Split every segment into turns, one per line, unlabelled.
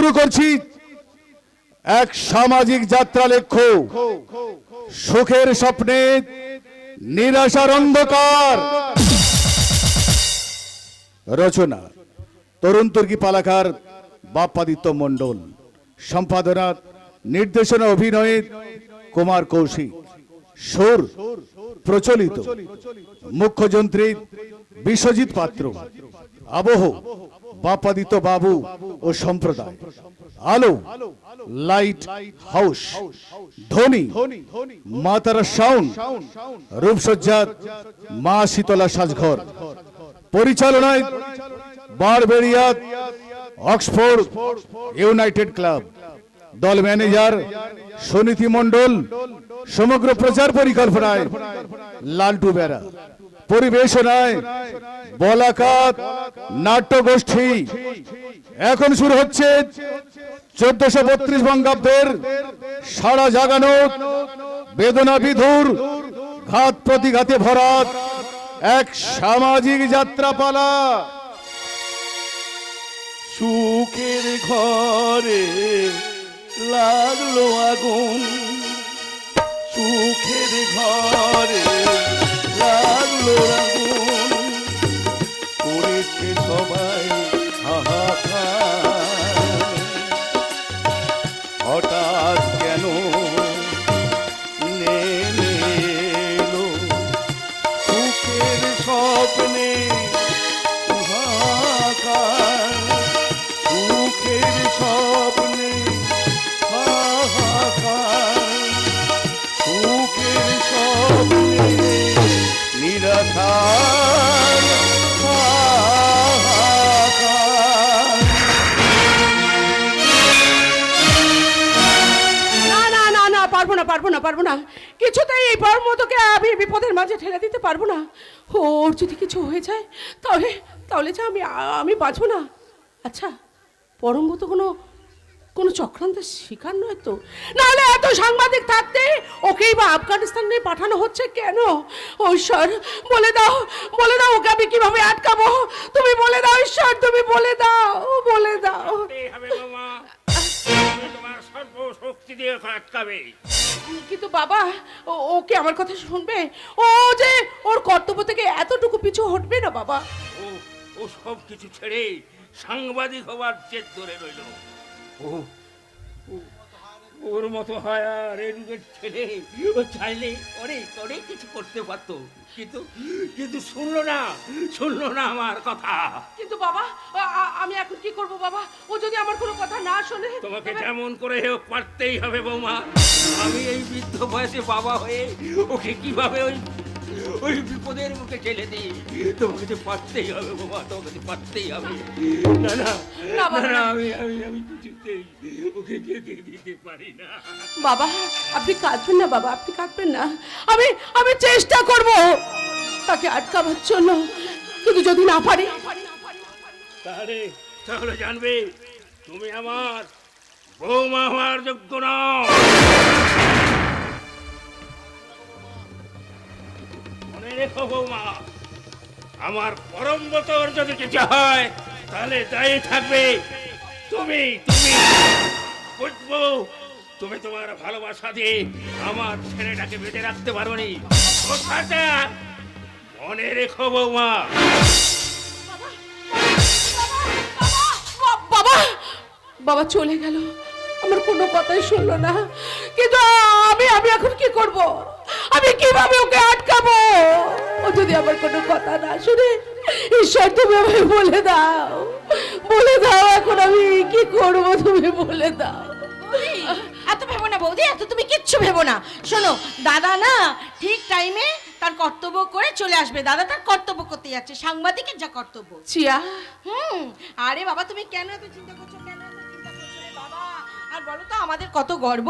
শুরু করছি এক সামাজিক যাত্রা লেখ্য, সুখের স্বপ্নে নিরাশার অন্ধকার। রচনা তরুণ তুর্কি পালাকার বাপ্পাদিত্য মণ্ডল, সম্পাদনা নির্দেশনা অভিনয়ে কুমার কৌশিক, সুর প্রচলিত, মুখ্য যন্ত্রী বিশ্বজিৎ পাত্র, আবহ বাপ্পাদিত্য বাবু ও সম্প্রদায়, আলো লাইট হাউস, ধ্বনি মাতারা সাউন্ড, রূপসজ্জা মা শীতলা সাজঘর, পরিচালনায় বারবেরিয়া অক্সফোর্ড ইউনাইটেড ক্লাব, দল ম্যানেজার সুনীতি মণ্ডল, সমগ্র প্রচার পরিকল্পনায় লালটু বেরা, পরিবেশনায় বলাকাত নাট্যগোষ্ঠী। এখন শুরু হচ্ছে 1432 বঙ্গাব্দের সারা জাগানো বেদনা বিধুর ঘাত প্রতিঘাতে ভরা এক সামাজিক যাত্রাপালা।
সুখের ঘরে লাগলো আগুন, সুখের ঘরে লাগলো আগুন, করেছে সবাই হাহাকার। হঠাৎ কেন নেমে এলো সুখের স্বপ্নে হাহাকার, সুখের স্বপ্নে হাহাকার, সুখের স্বপ্নে নিরাশার হাহাকার।
পারবো না, কিছুতেই এই পরমতকে আমি বিপদের মাঝে ঠেলে দিতে পারবো না। ওর যদি কিছু হয়ে যায় তাহলে তাহলে যে আমি বাঁচবো না। আচ্ছা, পরমত কোনো চক্রান্তের শিকার নয় তো? নাহলে এত সাংবাদিক থাকতে ওকেই বা আফগানিস্তানে পাঠানো হচ্ছে কেন? ও ঈশ্বর, বলে দাও ওকে আমি কিভাবে আটকাবো? তুমি বলে দাও ঈশ্বর, তুমি বলে দাও।
তোমার সর্বশক্তি দিয়ে আটকাবে।
কিন্তু বাবা, ওকে আমার কথা শুনবে? ও যে ওর কর্তব্য থেকে এতটুকু পিছু হটবে না বাবা।
ও সব কিছু ছেড়ে সাংবাদিক হবার জেদ ধরে রইল। ওর মতো হয় আর এডুকেট ছেলে ও চাইলে অনেক কিছু করতে পারতো, কিন্তু শুনলো না আমার কথা।
কিন্তু বাবা, আমি এখন কি করব বাবা? ও যদি আমার কোনো কথা না শোনে?
তোমাকে যেমন করে হোক পারতেই হবে বৌমা। আমি এই বৃদ্ধ বয়সে বাবা হয়ে ওকে কিভাবে ওই বিপদের মুখে ঠেলে দিই? তোমাকে তো পারতেই হবে বাবা, তোমাকে পারতেই হবে। না, আমি কিছুতেই ওকে যেতে দিতে পারি না।
বাবা, আপনি কাঁদবেন না বাবা, আপনি কাঁদবেন না। আমি চেষ্টা করব তাকে আটকাবার জন্য, কিন্তু যদি না পারি
তাহলে জানবে তুমি আমার বৌমা হওয়ার যোগ্য নও। মনে রেখো বৌমা, আমার পরমবতর যদি কিছু হয় তাহলে দায়ী থাকবে তুমি। বুঝবো, তুমি তোমার ভালোবাসা দিয়ে আমার ছেলেটাকে বেঁধে রাখতে পারো নি, কথাটা মনে রেখো বৌমা।
বাবা চলে গেল, আমার কোনো কথাই শুনলো না। কিন্তু আমি এখন কি করব? আমি কিভাবে ওকে আটকাবো? ও যদি আমার কোনো কথা না শুনে, ঈশ্বর তুমি আমাকে বলে দাও। এখন আমি কি করব, তুমি বলে দাও।
এত ভেবো না বৌদি, এত তুমি কিচ্ছু ভেবো না। শোনো, দাদা না ঠিক টাইমে তার কর্তব্য করে চলে আসবে। দাদা তার কর্তব্য করতে যাচ্ছে, সাংবাদিকের যা কর্তব্য।
চিয়া,
আরে বাবা, তুমি কেন এত চিন্তা করছো রে বাবা? আর বলো তো, আমাদের কত গর্ব,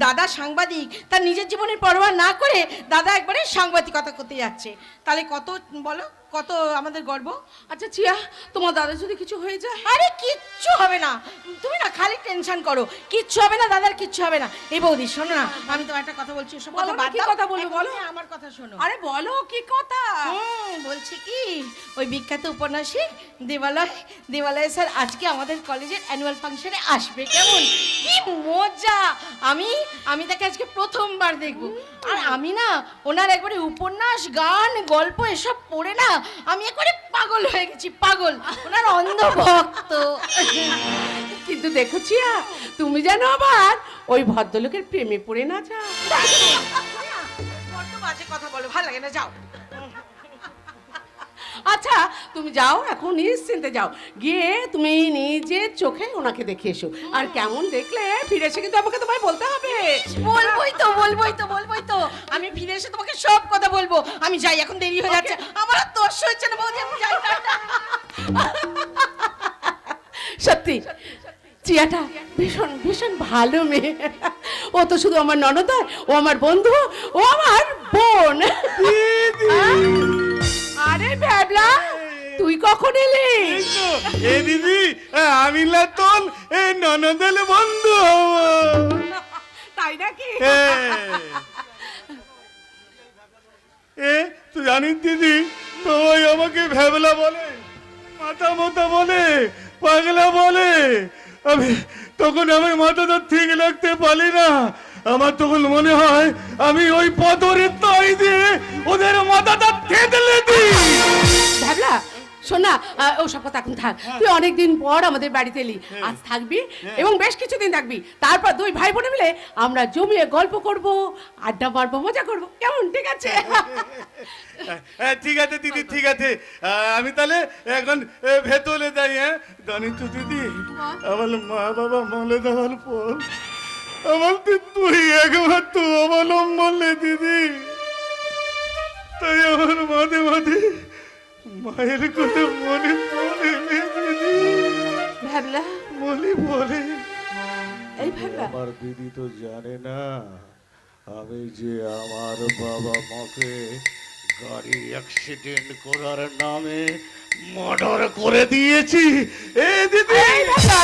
দাদা সাংবাদিক, তার নিজের জীবনের পরোয়া না করে দাদা একবারে সাংবাদিকতা করতে যাচ্ছে। তাহলে কত বলো, কত আমাদের গর্ব।
আচ্ছা চিয়া, তোমার দাদা যদি কিছু হয়ে যায়?
আরে কিচ্ছু হবে না, তুমি না খালি টেনশন করো, কিচ্ছু হবে না দাদার, কিচ্ছু হবে না। এই বৌদি শোনো না, আমি তোমার একটা কথা বলছি, ওসব কথা
বলো না,
বাদ
কি
দাও।
কথা বলবে,
এখন
বলো।
তুমি আমার কথা শোনো।
আরে বলো কি কথা?
বলছি কি, ওই বিখ্যাত উপন্যাসিক দেবালয় স্যার আজকে আমাদের কলেজের অ্যানুয়াল ফাংশনে আসবে। কেমন, কি মজা! আমি তাকে আজকে প্রথমবার দেখব। আর আমি না ওনার একবারে উপন্যাস, গান, গল্প এসব পড়ে না আমি একবারে পাগল হয়ে গেছি, পাগল, ওনার অন্ধ ভক্ত।
কিন্তু দেখো চিয়া, তুমি যেন আবার ওই ভদ্রলোকের প্রেমে পড়ে না যাও।
বড্ড বাজে কথা বলো, ভালো লাগে না, যাও।
আচ্ছা তুমি যাও, এখন নিশ্চিন্তে যাও, গিয়ে তুমি নিজের চোখে ওনাকে দেখে এসো। আর কেমন দেখলে ফিরে এসে কিন্তু আমাকে তোমায় বলতে হবে।
বলবোই তো আমি ফিরে এসে তোমাকে সব কথা বলবো। আমি যাই, এখন দেরি হয়ে যাচ্ছে, আমার আর তর্স হচ্ছে না বৌদি, আমি যাই, টাটা।
সত্যি চিয়াটা ভীষণ ভীষণ ভালো মেয়ে। ও তো শুধু আমার ননদ নয়, ও আমার বন্ধু, ও আমার বোন। আরে ভ্যাবলা, তুই কখন এলি?
এ দিদি, আমি লাতন এই ননদের বন্ধু হব।
তাই নাকি?
তুই জানিস দিদি, সবাই আমাকে ভ্যাবলা বলে, মাথা মতো বলে, পাগলা বলে। আমি তখন আমার মাথাটা ঠিক রাখতে পারি না। আমার তখন মনে হয় আমি ওই পদরের তাই দিয়ে ওদের মাথাটা থেতলে দিই।
ভ্যাবলা শোন না, ওসব কথা এখন থাক। তুই অনেকদিন পর আমাদের বাড়িতে এলি, আজ থাকবি এবং বেশ কিছুদিন থাকবি। তারপর দুই ভাই বোনে মিলে আমরা জমিয়ে গল্প করব, আড্ডা মারবো, মজা করব। কেমন, ঠিক আছে?
ঠিক আছে দিদি, ঠিক আছে। আমি তাহলে এখন ভেতরে যাই। জানিস তো দিদি, আমার মা বাবা মলে দেওয়ার পর আমার তুই একমাত্র অবলম্বন রে দিদি। তাই আমার মাঝে মাঝে মায়ের কথা মনে পড়ে দিদি,
ভ্যাবলা,
মনে পড়ে।
এই ভ্যাবলা,
আমার দিদি তো জানে না আমি যে আমার বাবা মাকে গাড়ি অ্যাক্সিডেন্ট করার নামে মার্ডার করে দিয়েছি। এই দিদি,
এই ভ্যাবলা,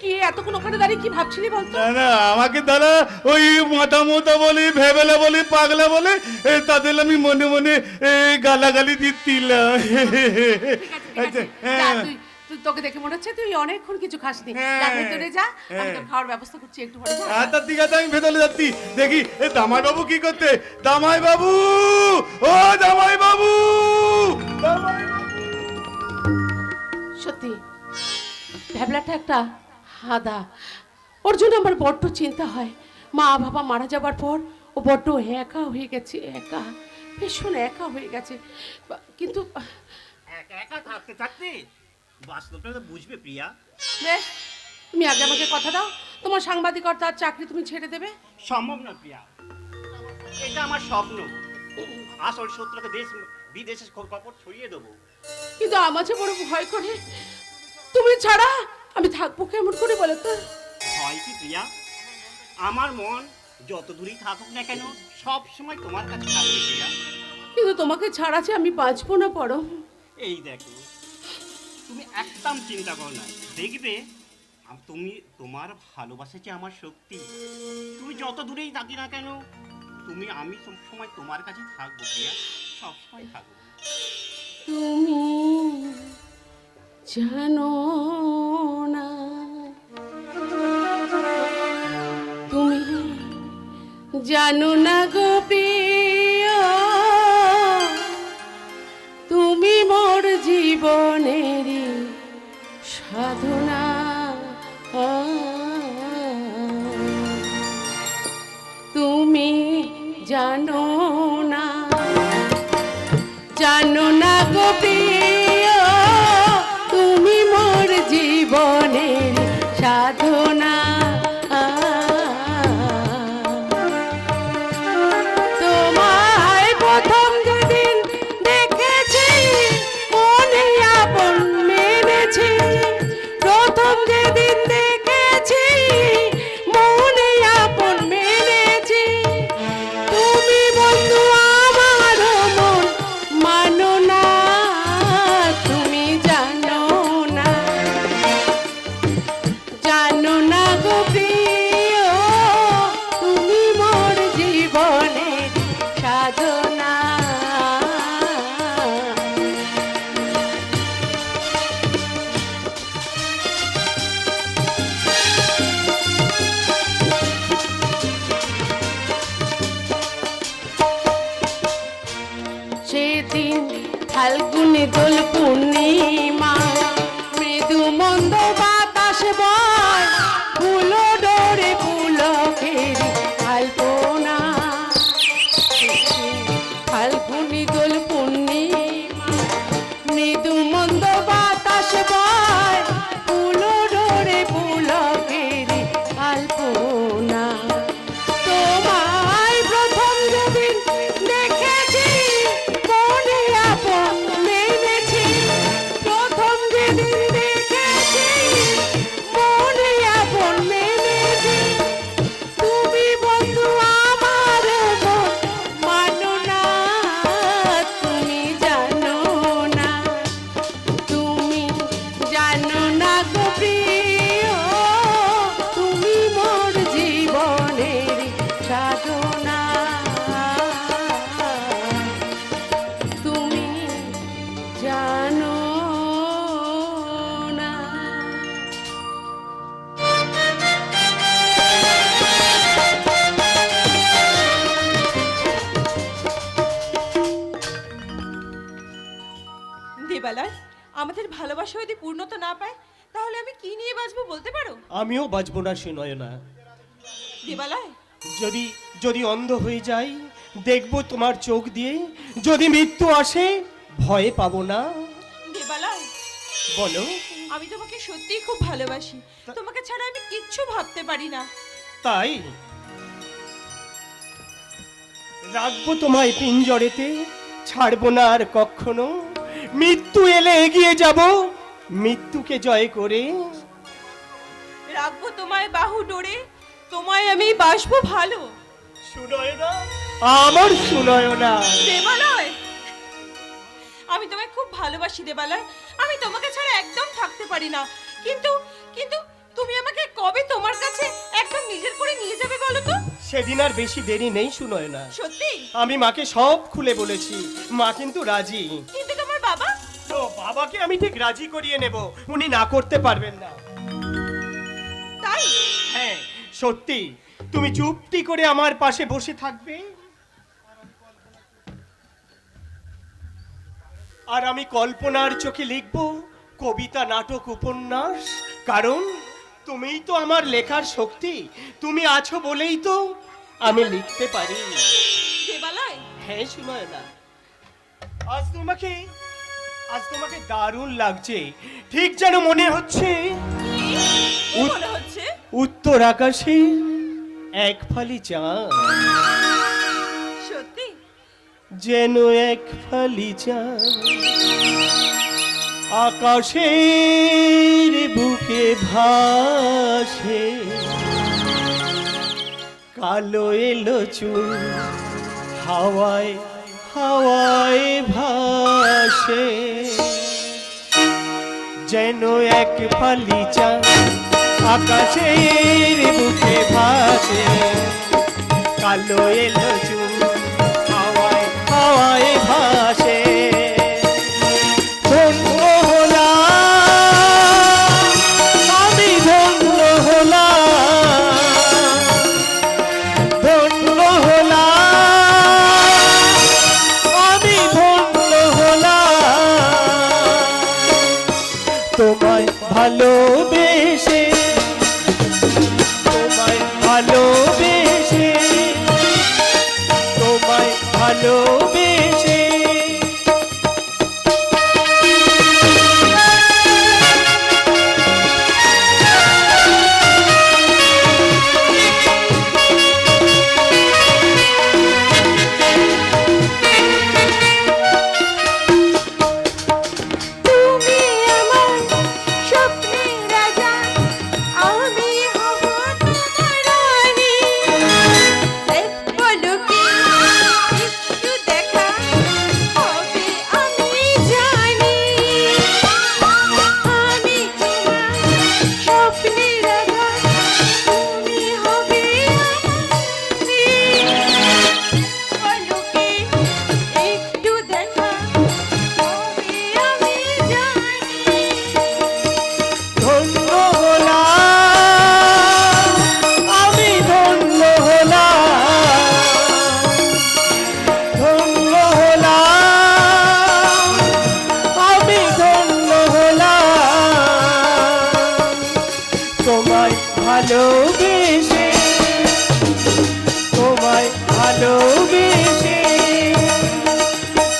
কি এতক্ষণ ওখানে দাঁড়িয়ে কি ভাবছিলি বলতো?
না না, আমাকে দাদা ওই মাথা মোতা বলি, ভেবেলা বলি, পাগলা বলে, তাদের আমি মনে মনে গালাগালি দিচ্ছিলাম।
ঠিক আছে, যা, তোকে দেখে মনে হচ্ছে তুই অনেকক্ষণ কিছু খাসনি। যা ভেতরে যা, আমি তোর খাওয়ার ব্যবস্থা করছি, একটু পরে যা।
আচ্ছা ঠিক আছে, আমি ভেতরে যাচ্ছি। দেখি দামাই বাবু কি করতে। দামাই বাবু, ও দামাই বাবু, দামাই বাবু।
সত্যি ভ্যাবলাটা একটা হাদা, ওর জন্য আমার বড্ড চিন্তা হয়। মা বাবা মারা যাবার পর ও বড্ড একা হয়ে গেছে, একা, ভীষণ একা হয়ে গেছে। কিন্তু
একা একা থাকতে থাকতে বাস্তবটা তো বুঝবে প্রিয়া।
বেশ, তুমি আগে আমাকে কথা দাও, তোমার সাংবাদিকতার চাকরি তুমি ছেড়ে দেবে।
সম্ভব না প্রিয়া, এটা আমার স্বপ্ন। আসল সত্যকে দেশ বিদেশে খবর ছড়িয়ে দেবো।
কিন্তু আমার যে বড় ভয় করে, তুমি ছাড়া আমি থাকবো কেমন করে বলো তো?
হয় কি প্রিয়া, আমার মন যত দূরেই থাকুক না কেন সব সময় তোমার কাছে থাকবে প্রিয়া।
কিন্তু তোমাকে ছাড়া যে আমি বাঁচবো না পরম।
এই দেখো, তুমি একদম চিন্তা করো না, দেখবে তুমি, তোমার ভালোবাসা যে আমার শক্তি। তুমি যত দূরেই থাকি না কেন, আমি সব সময় তোমার কাছে থাকবো প্রিয়া, সব সময় থাকবো।
তুমি জানো না, তুমি জানো না গো প্রিয়, তুমি মোর জীবনেরই সাধনা। তুমি জানো না, জানো না গো প্রিয়, তুমি মোর জীবনের সাধনা। তোমায় প্রথম যেদিন দেখেছি মনে আপন মেনেছি, প্রথম যেদিন দেখেছি মনে আপন মেনেছি। তুমি বন্ধু আমার মন মানো না, দোল পূর্ণিমা মৃদু মন্দ বাতাস বয় ফুলো ডোরে পুলকের আলপনা ফাল্গুনি দোল পূর্ণিমা মৃদু মন্দ বাতাস বয় ফুলো ডোরে পুলকের আলপনা তোমায় প্রথম যেদিন দেখেছি মনে আপন মেনেছি প্রথম যেদিন দেখেছি মনে আপন মেনেছি তুমি বন্ধু আমার মন মানো না তুমি জানো না তুমি জানো না গো প্রিয় তুমি মোর জীবনের সাধনা তুমি জানো না
দেবালয়, আমাদের ভালোবাসা যদি পূর্ণতা না পায় তাহলে আমি কি নিয়ে বাঁচবো বলতে পারো?
আমিও বাঁচবো না সে নয়না।
দেবালয়,
যদি যদি অন্ধ হয়ে যাই দেখবো তোমার চোখ দিয়ে, যদি মৃত্যু আসে ভয় পাবো না।
দেবালয়,
বলো।
আমি তোমাকে সত্যিই খুব ভালোবাসি, তোমাকে ছাড়া আমি কিচ্ছু ভাবতে পারি না।
তাই রাখবো তোমায় পিঞ্জরেতে, ছাড়বো না আর কখনো। মৃত্যু এলে এগিয়ে যাব মৃত্যুকে জয় করে।
রাখবো তোমায় বাহু ডোরে, তোমায় আমি বাসবো ভালো।
শুনয় না আমার, শুনয় না।
দেবালয়, আমি তোমায় খুব ভালোবাসি দেবালয়, আমি তোমাকে ছাড়া একদম থাকতে পারি না। কিন্তু কিন্তু তুমি আমাকে কবে তোমার কাছে একদম নিজের করে নিয়ে যাবে বলো তো?
সেদিন আর বেশি দেরি নেই, শুনয় না।
সত্যি?
আমি মাকে সব খুলে বলেছি, মা কিন্তু রাজি।
কিন্তু তোমার বাবা?
তো বাবাকে আমি ঠিক রাজি করিয়ে নেব, উনি না করতে পারবেন না।
তাই?
হ্যাঁ সত্যি, তুমি চুপটি করে আমার পাশে বসে থাকবে, আর আমি কল্পনার চোখে লিখব কবিতা, নাটক, উপন্যাস। কারণ তুমিই তো আমার লেখার শক্তি, তুমি আছো বলেই তো আমি লিখতে পারি।
দেবালয়,
হ্যাঁ শুনয় না, আজ তোমাকে দারুণ লাগছে, ঠিক যেন মনে হচ্ছে
কি মনে হচ্ছে?
উত্তর আকাশে এক ফালি চাঁদ,
সত্যি?
যেন এক ফালি চাঁদ আকাশের বুকে ভাসে, কালো এলো চুল হাওয়ায় হাওয়ায় ভাসে, যেন এক ফালি চাঁদ আকাশের বুকে ভাসে, কালো এলো চুল হাওয়ায় হাওয়ায় ভাসে। ধন্য হলাম আমি, ধন্য হলাম, ধন্য হলাম আমি, ধন্য হলাম তোমায় ভালোবেসে, তোমায় ভালোবেসে, ভালোবেসে, তোমায় ভালোবেসে,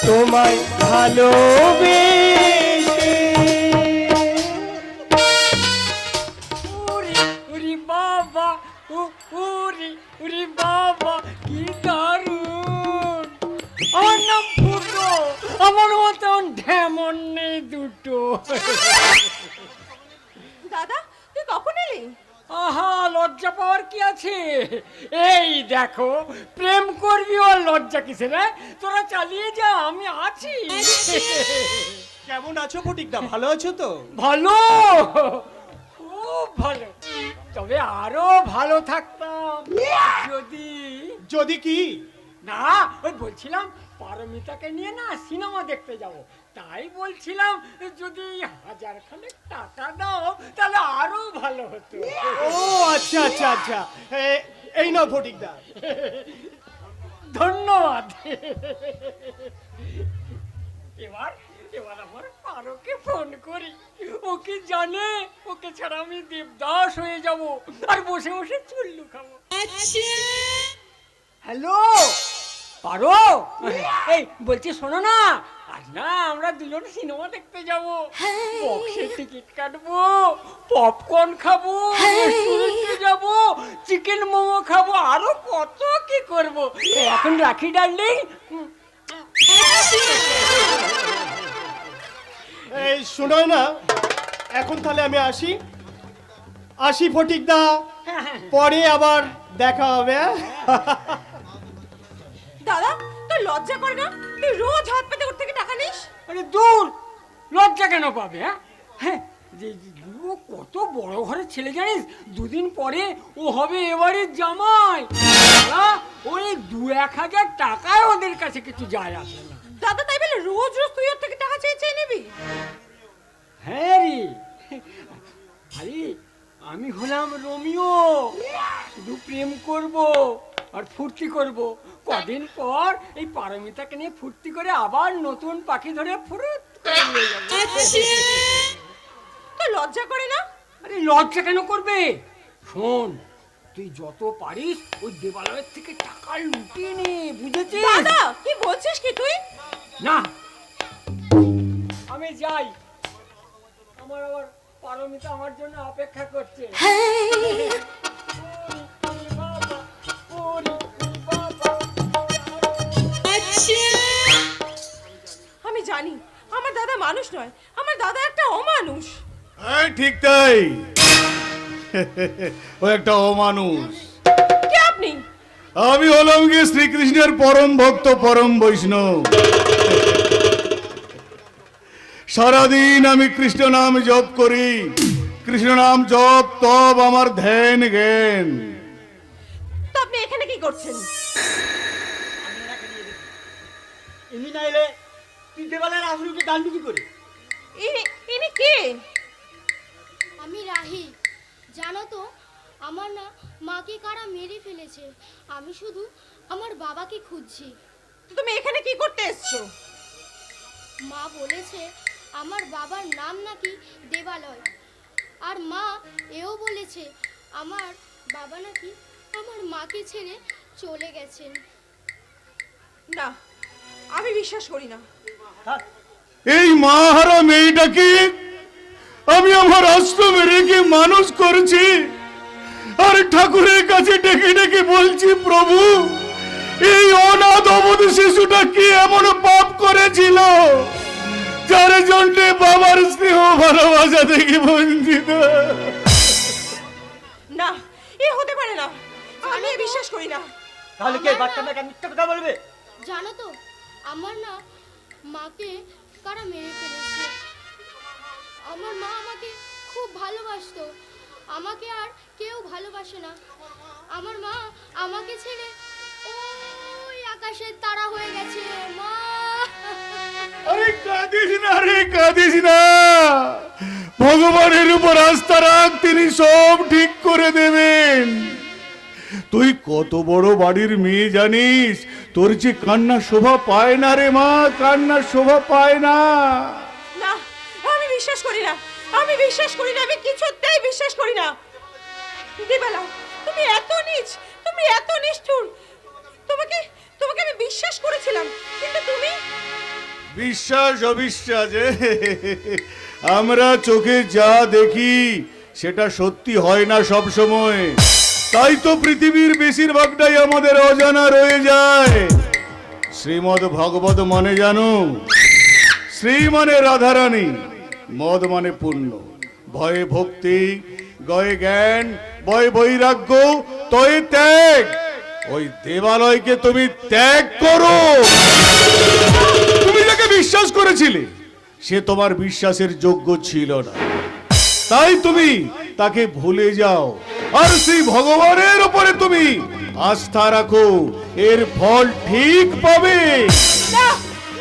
তোমায় ভালোবেসে।
উরি উরি বাবা, উরি উরি বাবা, কি দারুণ! আমার নাম পূর্ণ, আমার মতন ঢেমন নেই দুটো।
দাদা তুই কখন এলি?
আহা, লজ্জা পাওয়ার কি আছে? এই দেখো, প্রেম করবি আর লজ্জা কিসে রে? তোরা চালিয়ে যা, আমি আছি।
কেমন আছো ফটিকদা, ভালো আছো তো?
ভালো, খুব ভালো। তবে আরো ভালো থাকতাম যদি
যদি কি?
না, ওই বলছিলাম পারমিতাকে নিয়ে না সিনেমা দেখতে যাব, তাই বলছিলাম যদি 1000 খানেক টাকা দাও তাহলে আরো ভালো হতো।
ও আচ্ছা আচ্ছা আচ্ছা, এই নাও ফটিকদা।
ধন্যবাদ। এবার এবার আমার পারোকে ফোন করি, ও কি জানে ওকে ছাড়া আমি দেবদাস হয়ে যাব আর বসে বসে চুল্লু খাবো। হ্যালো পারো, এই বলছি শোনো না, আজ না আমরা দুজন সিনেমা দেখতে যাবো, বক্সে টিকিট কাটবো, পপকর্ন খাবো, রেস্টুরেন্টে যাবো, চিকেন মোমো খাবো, আরো কত কি করবো। এখন রাখি ডার্লিং।
এই শোনো না, এখন তাহলে আমি আসি। আসি ফটিকদা, পরে আবার দেখা হবে।
দাদা তোর লজ্জা করে না? তুই রোজ হাত পেতে ওর থেকে টাকা নিস।
আরে দূর, লজ্জা কেন পাবে? হ্যাঁ, ও কত বড় ঘরের ছেলে জানিস, দুদিন পরে ও হবে এবারে জামাই। ওই 2-1000 টাকায় ওদের কাছে কিছু যায় আসে না।
দাদা তাই বলে রোজ রোজ তুই ওর থেকে টাকা চেয়ে চেয়ে নিবি?
হ্যাঁ রে, আরে আমি হলাম রোমিও, শুধু প্রেম করব আর ফুর্তি করব। কদিন পর এই পারমিতাকে নিয়ে ফুর্তি করে আবার নতুন পাখি ধরে ফুরুত করে নিয়ে যাবো।
তোর লজ্জা করে না?
আরে লজ্জা কেন করবে? শোন, তুই যত পারিস ওই দেবালয়ের থেকে টাকা লুটিয়ে নে, বুঝেছিস?
দাদা কি বলছিস কি তুই?
না, আমি যাই, আমার আবার পারমিতা আমার জন্য অপেক্ষা করছে। ওরে বাবা, ওরে বাবা।
আমি জানি আমার দাদা মানুষ নয়, আমার দাদা একটা অমানুষ।
হ্যাঁ ঠিক তাই, ও একটা অমানুষ।
কে আপনি?
আমি হলাম গিয়ে শ্রীকৃষ্ণের পরম ভক্ত, পরম বৈষ্ণব। সারাদিন আমি কৃষ্ণ নাম জপ করি, কৃষ্ণ নাম জপ তব আমার ধ্যান জ্ঞান।
তো আপনি এখানে কি করছেন?
এমনি না এলে তুই দেবালয়ের আসলকে জানবি কি করে?
ইনি কে?
আমি রাহি। জানো তো, আমার না মাকে কারা মেরে ফেলেছে। আমি শুধু আমার বাবাকে খুঁজছি।
তো তুমি এখানে কি করতে এসছো?
মা বলেছে আমার বাবার নাম নাকি দেবালয়, আর মা এও বলেছে আমার বাবা নাকি আমার মাকে ছেড়ে চলে গেছেন।
না, আমি বিশ্বাস করি না।
এই মাহারা মেয়েটাকে আমি আমার আশ্রমে রেখে মানুষ করেছি, আর ঠাকুরের কাছে ডেকে ডেকে বলছি, প্রভু এই অনাথ অবধ শিশুটা কি এমন পাপ করেছিল যার জন্য বাবার স্নেহ ভালোবাসা থেকে বঞ্চিত।
না, এ হতে পারে না, আমি বিশ্বাস করি না।
তাহলে কে বাচ্চাটাকে মিথ্যা কথা বলবে?
জানো তো, আমার না মাকে কারা মেরে ফেলেছে। আমার মা আমাকে খুব ভালোবাসতো, আমাকে আর কেউ ভালোবাসে না। আমার মা আমাকে ছেড়ে ওই আকাশের তারা হয়ে গেছে। মা,
আরে কাঁদিস না রে, কাঁদিস না, ভগবানের উপর আস্থা রাখ, তিনি সব ঠিক করে দেবেন। তুই কত বড় বাড়ির মেয়ে জানিস, তোর যে কান্নার শোভা পায় না রে মা, কান্নার শোভা পায় না।
না, আমি বিশ্বাস করি না, আমি বিশ্বাস করি না, আমি কিছুতেই বিশ্বাস করি না।
দেবালা, তুমি এত নীচ, তুমি এত নিষ্ঠুর। তোমাকে তোমাকে আমি বিশ্বাস করেছিলাম, কিন্তু তুমি
বিশ্বাস অবিশ্বাস আমরা চোখে যা দেখি সেটা সত্যি হয় না সব সময়। তাই তো পৃথিবীর বেশিরভাগটাই আমাদের অজানা রয়ে যায়। শ্রীমদ ভগবত মানে জানো, শ্রী মানে রাধারানী, মদ মানে পুণ্য, ভয়ে ভক্তি, গয়ে জ্ঞান, বয় বৈরাগ্য, তয়ে ত্যাগ। ওই দেবালয়কে তুমি ত্যাগ করো। তুমি যাকে বিশ্বাস করেছিলে সে তোমার বিশ্বাসের যোগ্য ছিল না, তাই তুমি তাকে ভুলে যাও আর সেই ভগবানের উপরে তুমি আস্থা রাখো, এর ফল ঠিক পাবে।
না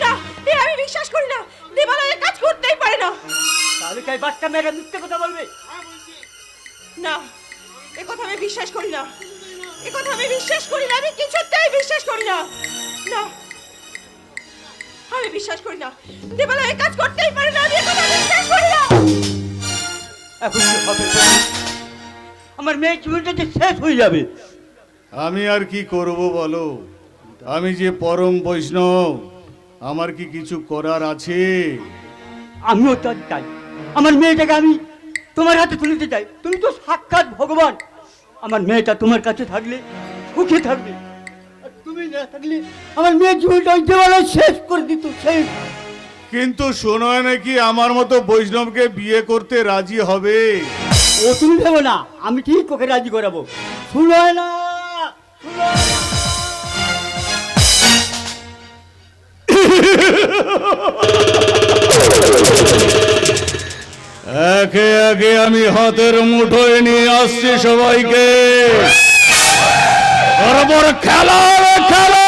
না, এ আমি বিশ্বাস করি না। দেবালা এ কাজ করতেই পারে না।
তাহলে কি বাচ্চা মেয়েরা মিথ্যে কথা বলবে?
না, এ কথা আমি বিশ্বাস করি না। এ কথা আমি বিশ্বাস করি না। আমি কিছুতেই বিশ্বাস করি না। না, আমি বিশ্বাস করি না। দেবালা এ কাজ করতেই পারে না। আমি এ কথা বিশ্বাস করি না।
এখন কি হবে? আমার মেয়ের জীবনটা যে শেষ হয়ে যাবে।
আমি আর কি করব বলো? আমি যে পরম বৈষ্ণব, আমার কি কিছু করার আছে?
আমিও তার চাই, আমার মেয়েটাকে আমি তোমার হাতে তুলে দিতে চাই। তুমি তো সাক্ষাৎ ভগবান। আমার মেয়েটা তোমার কাছে থাকলে সুখে থাকবে, আর তুমি না থাকলে আমার মেয়ের জীবনটা ওই দেওয়ালয় শেষ করে দিত, শেষ।
কিন্তু শোনো নাকি আমার মতো বৈষ্ণবকে বিয়ে করতে রাজি হবে?
ও তুমি ভেবো না, আমি ঠিক ওকে রাজি করাবো। শুনো না, শুনো না।
একে একে আমি হাতের মুঠোয় নিয়ে আসছি সবাইকে। বরাবর খেলা খেলা।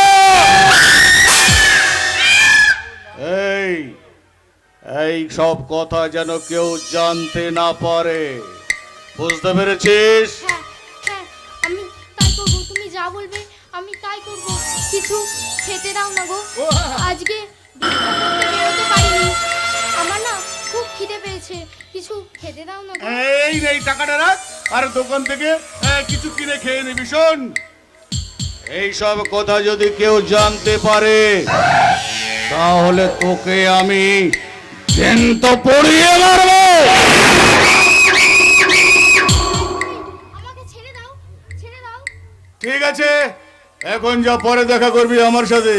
এই সব কথা যেন কেউ জানতে না পারে, বুঝতে পেরেছিস?
হ্যাঁ হ্যাঁ, আমি তাই করবো। তুমি যা বলবে আমি তাই করবো। কিছু খেতে দাও না গো, আজকে ভিক্ষা করতে বেরোতে পারিনি। আমার না খুব খিদে পেয়েছে, কিছু খেতে দাও না গো।
এই নেই টাকাটা রাখ, আর দোকান থেকে কিছু কিনে খেয়ে নিবি। শোন, এই সব কথা যদি কেউ জানতে পারে তাহলে তোকে আমি জ্যান্ত পড়িয়ে মারবো।
আমাকে ছেড়ে দাও, ছেড়ে দাও।
ঠিক আছে, এখন যা, পরে দেখা করবি আমার সাথে।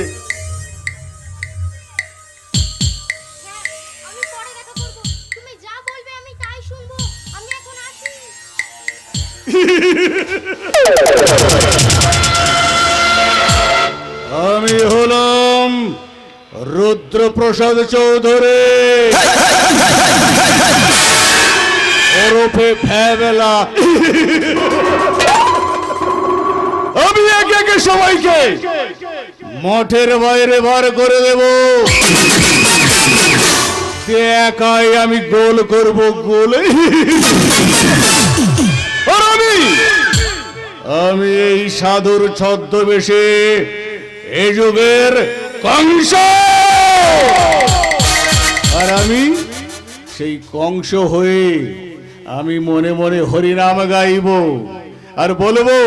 হ্যাঁ, আমি পরে দেখা করবো। তুমি যা বলবে আমি তাই শুনবো। আমি এখন আসি।
আমি হলাম রুদ্রপ্রসাদ চৌধুরী, ওরফে ফ্যাবেলা। আমি একে একে সবাইকে মঠের বাইরে বার করে দেব। একাই আমি গোল করব, গোল। আর আমি এই সাধুর ছদ্মবেশে এই যুগের কংস, আর আমি সেই কংস হয়ে আমি মনে মনে হরিনাম গাইব আর বলবো,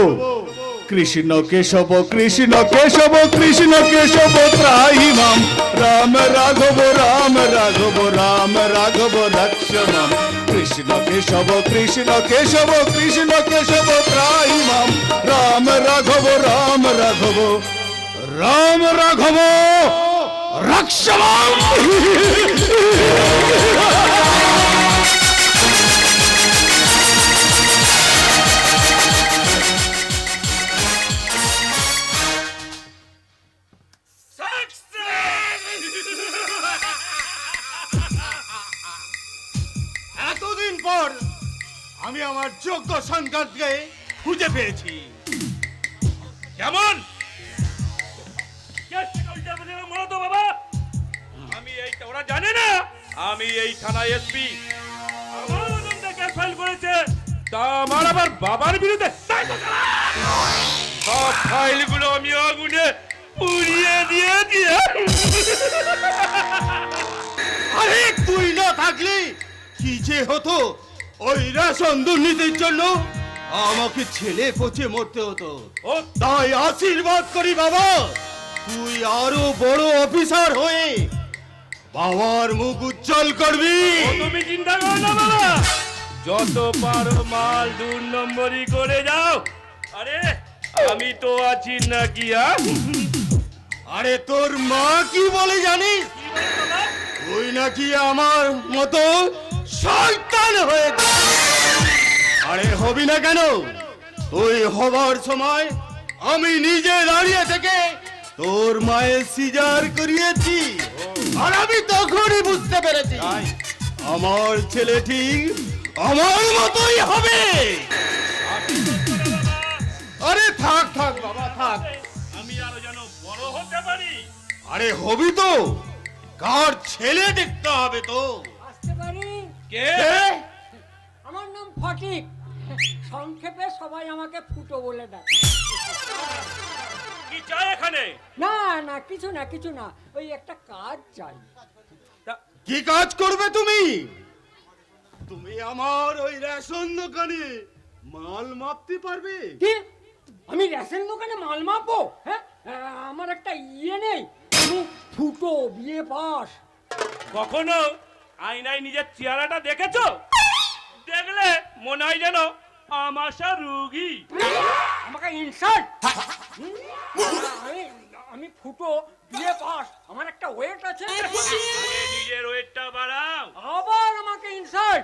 কৃষ্ণ কেশব কৃষ্ণ কেশব কৃষ্ণ কেশব ত্রাহি মাম, রাম রাঘব রাম রাঘব রাম রাঘব রক্ষ মাম। কৃষ্ণ কেশব কৃষ্ণ কেশব কৃষ্ণ কেশব ত্রাহি মাম, রাম রাঘব রাম রাঘব রাম রাঘব রক্ষ মাম।
এতদিন পর আমি আমার যোগ্য সন্তানকে খুঁজে পেয়েছি। কেমন বাবা? আমি এই, ওরা জানে না আমি এই থানায় এসপি। আমার আনন্দে কেস ফাইল করেছে, তা আমার আবার বাবার বিরুদ্ধে। সব ফাইলগুলো আমি আগুনে পুড়িয়ে দিয়েছি। আরে তুই না থাকলে কি যে হতো! ওই রেশন দুর্নীতির জন্য
আমাকে ছেলে পচে মরতে হতো।
ও
তাই আশীর্বাদ করি বাবা, তুই আরো বড় অফিসার হয়ে বাবার মুখ উজ্জ্বল করবি।
ও তুমি চিন্তা করো না বাবা, যত পারো মাল 2 নম্বরই করে যাও। আরে আমি তো আছি নাকি?
আরে তোর মা কি বলে জানিস? তুই নাকি আমার মতো শয়তান হয়ে আরে হবি না কেন? তুই হবার সময় আমি নিজে দাঁড়িয়ে থেকে তোর মায়ের সিজার করিয়েছি, আর আমি তখনই বুঝতে পেরেছি আমার ছেলে ঠিক আমার মতোই হবে। আরে থাক থাক বাবা থাক,
আমি আরো যেন বড় হতে পারি।
আরে হবি তো, কার ছেলে দেখতে হবে তো।
আসতে পারি?
কে?
আমার নাম ফটিক, সংক্ষেপে সবাই আমাকে ফুটো বলে ডাকে।
কি চাই এখানে?
না না, কিছু না কিছু না, ওই একটা কাজ চাই।
কি কাজ করবে তুমি? তুমি আমার ওই রেশন দোকানে মাল মাপতে পারবে?
কি? আমি রেশন দোকানে মাল মাপবো? হ্যাঁ, আমার একটা ইয়ে নেই, আমি ফুটো, বিয়ে পাস।
কখনো আয়নায় নিজের চেহারাটা দেখেছো? দেখলে মনে হয় যেন আমাশা রোগী।
আমাকে ইনসাল্ট! আমি ফুটো, বিয়ে পাস, আমার একটা ওয়েট আছে।
আগে নিজের ওয়েটটা বাড়াও।
আবার আমাকে ইনসাল্ট!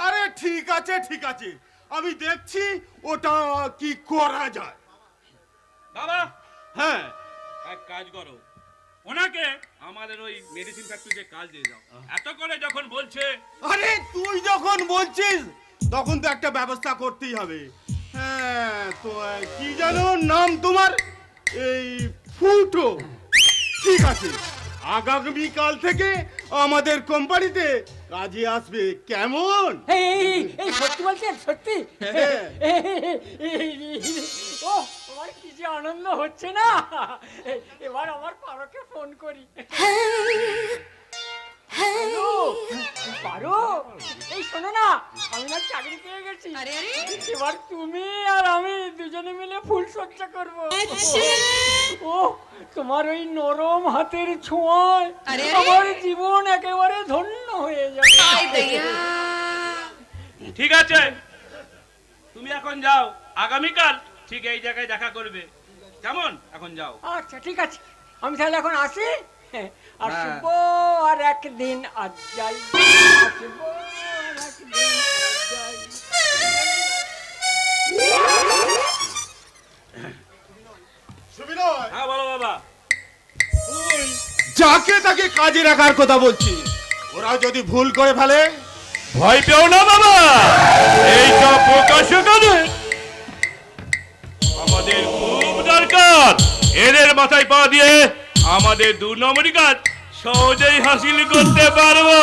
আরে ঠিক আছে ঠিক আছে, আমি দেখছি ওটা কি করা যায়।
বাবা
হ্যাঁ,
এক কাজ করো, ওনাকে আমাদের ওই মেডিসিন ফ্যাক্টরিতে কাজ দিয়ে দাও। এত করে যখন বলছে।
আরে তুই যখন বলছিস তখন তো একটা ব্যবস্থা করতেই হবে। হ্যাঁ, তো কি জানো নাম তোমার? এই ফুটো। ঠিক আছে, আগামী কাল থেকে আমাদের কোম্পানিতে কাজে আসবে, কেমন?
এই সত্যি বলছেন? সত্যি?
হ্যাঁ।
ও, আমার কি যে আনন্দ হচ্ছে না। এবার আমার পারোকে ফোন করি। হ্যালো, পারো, এই শোনো না, আমি না চাকরি পেয়ে গেছি। এবার তুমি আর আমি দুজনে মিলে ফুল সজ্জা করবো। ও, তোমার ওই নরম হাতের ছোঁয়ায় আমার জীবন একেবারে ধন্য হয়ে যাবে।
ঠিক আছে, তুমি এখন যাও, আগামীকাল ঠিক এই জায়গায় দেখা করবে, কেমন? এখন যাও।
আচ্ছা ঠিক আছে, আমি তাহলে এখন আসি। আসবো আর একদিন আজ যাই, আসবো আর একদিন আজ যাই।
সুবিনয়,
হ্যাঁ বলো বাবা।
তুই যাকে তাকে কাজে রাখার কথা বলছিস, ওরা যদি ভুল করে ফেলে?
ভয় পেও না বাবা, এই সব প্রকাশ্য কাজে আমাদের খুব দরকার। এদের মাথায় পা দিয়ে আমাদের 2 নম্বরই কাজ সহজেই হাসিল করতে পারবো।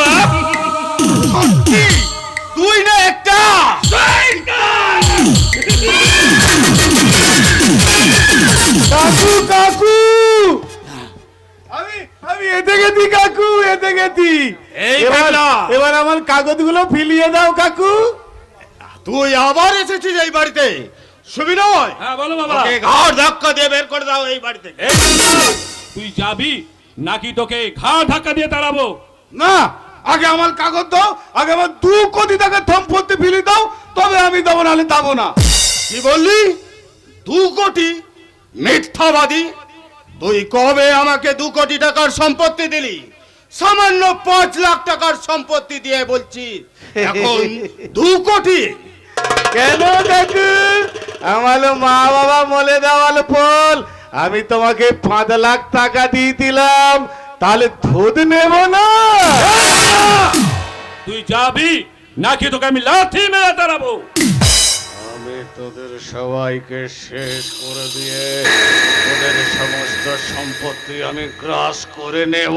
সত্যি তুই না একটা কাকু কাকু, আমি এতে গেছি কাকু, এতে গেছি। এবার আমার কাগজগুলো ফিলিয়ে দাও কাকু। তুই আবার এসেছিস এই বাড়িতে? সুবিনয়,
হ্যাঁ বলো বাবা।
ওকে ঘাড় ধাক্কা দিয়ে বের করে দাও এই বাড়ি থেকে।
তুই যাবি নাকি তোকে ঘাড় ধাক্কা দিয়ে তাড়াবো?
না, আগে আমার কাগজ দাও, আগে আমার 2 কোটি টাকা সম্পত্তি ফিরিয়ে দাও, তবে আমি দেবো, নাহলে দেবো না। কি বললি? 2 কোটি? মিথ্যাবাদী! তুই কবে আমাকে 2 কোটি টাকার সম্পত্তি দিলি? সামান্য 5 লাখ টাকার সম্পত্তি দিয়ে বলছি এখন 2 কোটি?
কেন কাকু, আমার মা বাবা মলে দেওয়াল ফল, আমি তোমাকে 5 লাখ টাকা দিয়ে দিলাম, তাহলে ধুদ নেব না?
তুই যাবি নাকি তোকে আমি লাথি মেরে তাড়াবো?
আমি তোদের সবাইকে শেষ করে দিয়ে তোদের সমস্ত সম্পত্তি আমি গ্রাস করে নেব।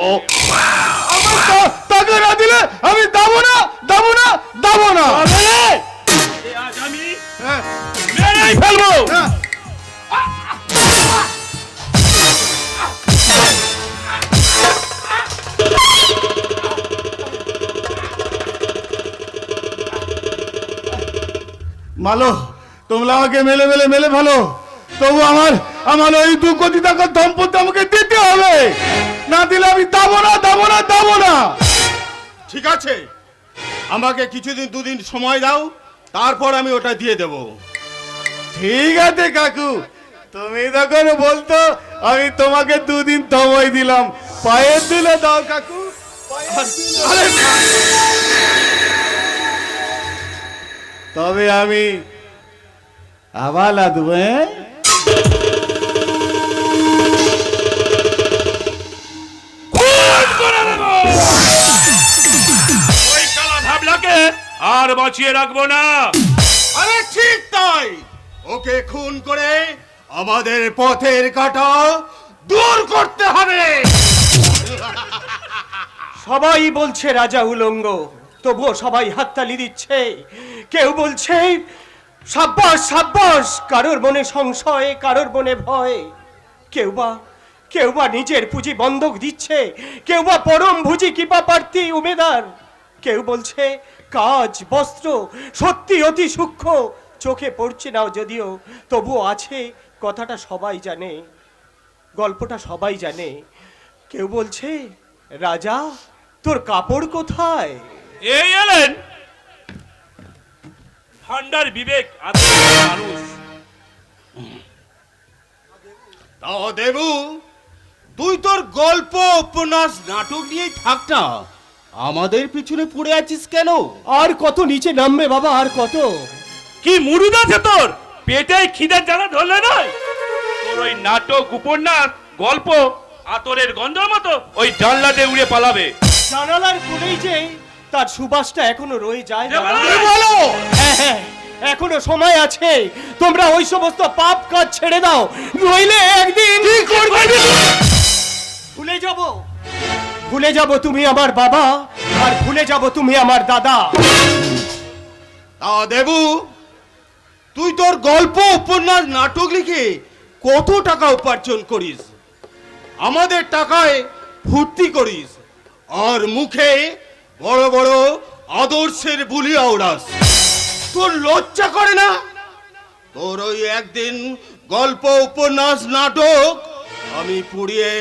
আমার টাকা না দিলে আমি দেবো না, দেবো না, দেবো না।
আজ আমি মেরেই ফেলবো।
মালো, তোমরা আমাকে মেলে ভালো, তবু আমার ওই 2 কোটি টাকার সম্পত্তি আমাকে দিতে হবে, না দিলে আমি দাবো না।
ঠিক আছে, আমাকে কিছুদিন 2 দিন সময় দাও, তারপর আমি ওটা দিয়ে দেব।
ঠিক আছে কাকু, তুমি যখন বলতো আমি তোমাকে 2 দিন সময় দিলাম। পায়ের দিলে দাও কাকু,
আরে
তবে আমি আবালা দেবো।
ওই কালা ভাবলাকে আর বাঁচিয়ে রাখবো না।
আরে ঠিক তাই, ওকে খুন করে আমাদের পথের কাঁটা দূর করতে হবে।
সবাই বলছে রাজা উলঙ্গ, তবুও সবাই হাততালি দিচ্ছে। কেউ বলছে সাব্বাস সাব্বাস, কারোর মনে সংশয়, কারোর মনে ভয়। কেউ বা নিজের পুঁজি বন্ধক দিচ্ছে, কেউ বা পরম ভুজি কৃপা প্রার্থী উমেদার। কেউ বলছে কাজ বস্ত্র সত্যি অতি সূক্ষ্ম, চোখে পড়ছে না যদিও, তবুও আছে, কথাটা সবাই জানে, গল্পটা সবাই জানে। কেউ বলছে রাজা তোর কাপড় কোথায়?
এই এলেন ঠান্ডার বিবেক আদরের মানুষ।
তাও দেবু, তুই তোর গল্প উপন্যাস নাটক নিয়েই থাক না, আমাদের পিছনে পড়ে আছিস কেন?
আর কত নিচে নামবে বাবা, আর কত?
কি মুরুদ আছে তোর পেটে? খিদের জ্বালা ধরলে নয়? তোর ওই নাটক উপন্যাস গল্প আতরের গন্ধর মতো ওই জানলাতে উড়ে পালাবে।
জানালার কোণেই যে তার সুবাসটা এখনো রয়ে যায় না।
কি
বলো? হ্যাঁ, এখনো সময় আছে, তোমরা ওই সমস্ত পাপ কাজ ছেড়ে দাও, নইলে একদিন ভুলে যাব তুমি আমার বাবা, আর ভুলে যাব তুমি আমার দাদা।
তা দেবু, তুই তোর গল্প উপন্যাস নাটক লিখে কত টাকা উপার্জন করিস, আমাদের টাকায় ফুর্তি করিস, আর মুখে বড় বড় আদর্শের বুলি আওড়াস। তোর লজ্জা করে না? তোর ওই একদিন গল্প উপন্যাস নাটক আমি পুড়িয়ে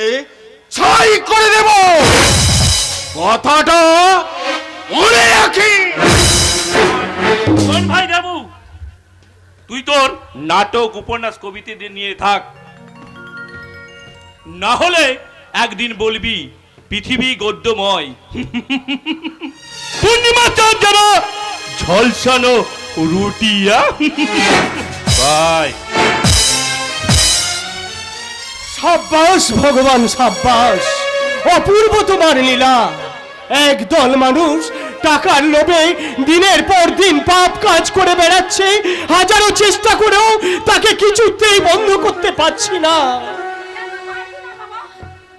ছাই করে দেব, কথাটা মনে রাখি।
শোন ভাই দেবু, তুই তোর নাটক উপন্যাস কবিতা নিয়ে থাক, না হলে একদিন বলবি পৃথিবী গদ্যময়, পূর্ণিমা চাঁদ যেন ঝলসানো রুটিয়া। ভাই
সাব্বাস ভগবান সাব্বাস, অপূর্ব তোমার লীলা। একদল মানুষ টাকার লোভে দিনের পর দিন পাপ কাজ করে বেড়াচ্ছে, হাজারো চেষ্টা করেও তাকে কিছুতেই বন্ধ করতে পারছি না।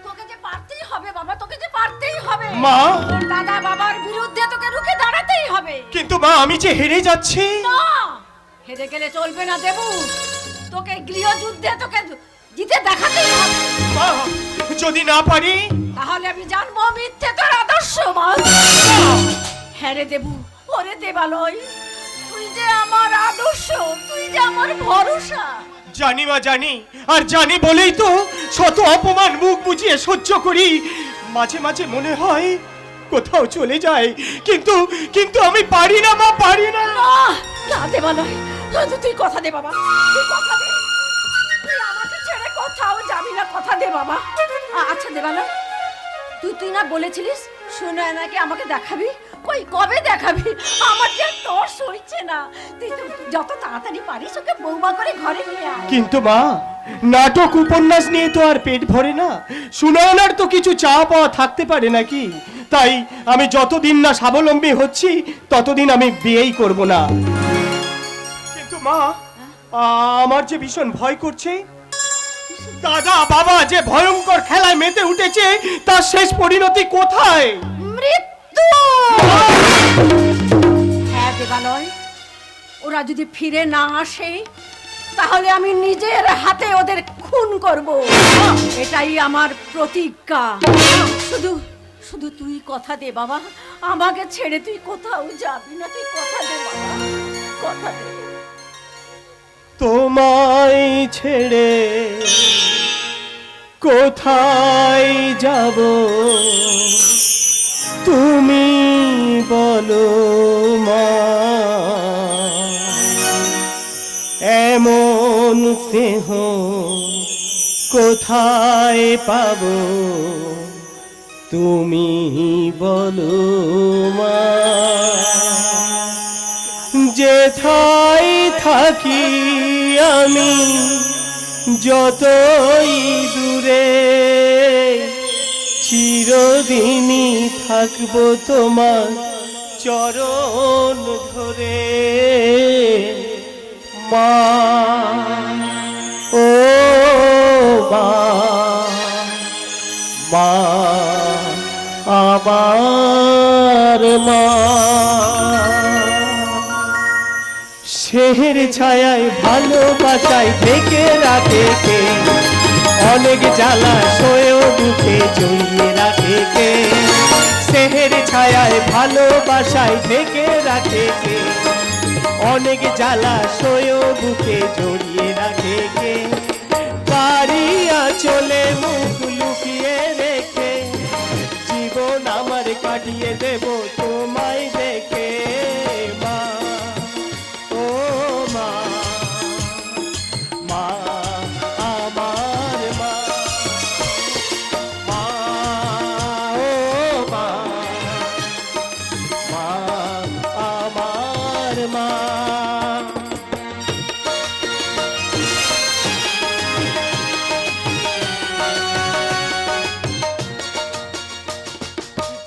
তোকে যে পারতেই হবে বাবা, তোকে যে পারতেই হবে।
মা,
তোর দাদা বাবার বিরুদ্ধে তোকে রুখে দাঁড়াতেই হবে।
কিন্তু মা আমি যে হেরে যাচ্ছি।
না, হেরে গেলে চলবে না দেবু, তোকে গৃহযুদ্ধে তোকে জিতে দেখাতেই হবে।
মা, যদি না পারি?
তাহলে আমি জানবো মিথ্যে তোর আদর্শ। হ্যাঁ রে দেবু, ওরে দেবালয়, তুই যে আমার আদর্শ, তুই যে আমার ভরসা।
জানি মা, জানি, আর জানি বলেই তো শত অপমান মুখ বুঝিয়ে সহ্য করি। মাঝে মাঝে মনে হয় কোথাও চলে যায়, কিন্তু আমি পারি না মা, পারি না।
না দেবালয়, তুই কথা দে বাবা, তুই কথা দে, তুই আমাকে ছেড়ে কোথাও যাবি না, কথা দে বাবা। আচ্ছা দেবালয়, তুই না বলেছিলিস সুনয়নাকে আমাকে দেখাবি, কই কবে দেখাবি? আমার যে তোর সইছে না, তুই তো যত তাড়াতাড়ি পারিস ওকে বৌমা করে ঘরে নিয়ে আয়।
কিন্তু মা, নাটক উপন্যাস নিয়ে তো আর পেট ভরে না, সুনয়নার তো কিছু চাওয়া পাওয়া থাকতে পারে নাকি? তাই আমি যতদিন না স্বাবলম্বী হচ্ছি ততদিন আমি বিয়েই করব না। কিন্তু মা, আমার যে ভীষণ ভয় করছে, দাদা বাবা যে ভয়ঙ্কর খেলায় মেতে উঠেছে, তার শেষ পরিণতি কোথায়?
মৃত্যু। হ্যাঁ দেবালয়, ওরা যদি ফিরে না আসে তাহলে আমি নিজের হাতে ওদের খুন করব, এটাই আমার প্রতিজ্ঞা। শুধু শুধু তুই কথা দে বাবা, আমাকে ছেড়ে তুই কোথাও যাবি না, তুই কথা দে বাবা, কথা দে।
তোমায় ছেড়ে কোথায় যাব তুমি বলো মা, এমন স্নেহ কোথায় পাবো তুমি বলো মা, যেথায় থাকি আমি যতই দূরে চিরদিনই থাকবো তোমার চরণ ধরে মা, ও মা, মা আমার মা। শেহের ছায়ায় ভালোবাসায় ঢেকে রাখে কে, অনেক জ্বালা সয়েও বুকে জড়িয়ে রাখে কে, শেহের ছায়ায় ভালোবাসায় ঢেকে রাখে কে, অনেক জ্বালা সয়েও বুকে জড়িয়ে রাখে কে, পারিয়া চলে মুখ লুকিয়ে রেখে জীবন আমার কাটিয়ে দেব তোমায় দেখে মা, ও মা, মা আমার মা, মা ও মা, মা আমার মা।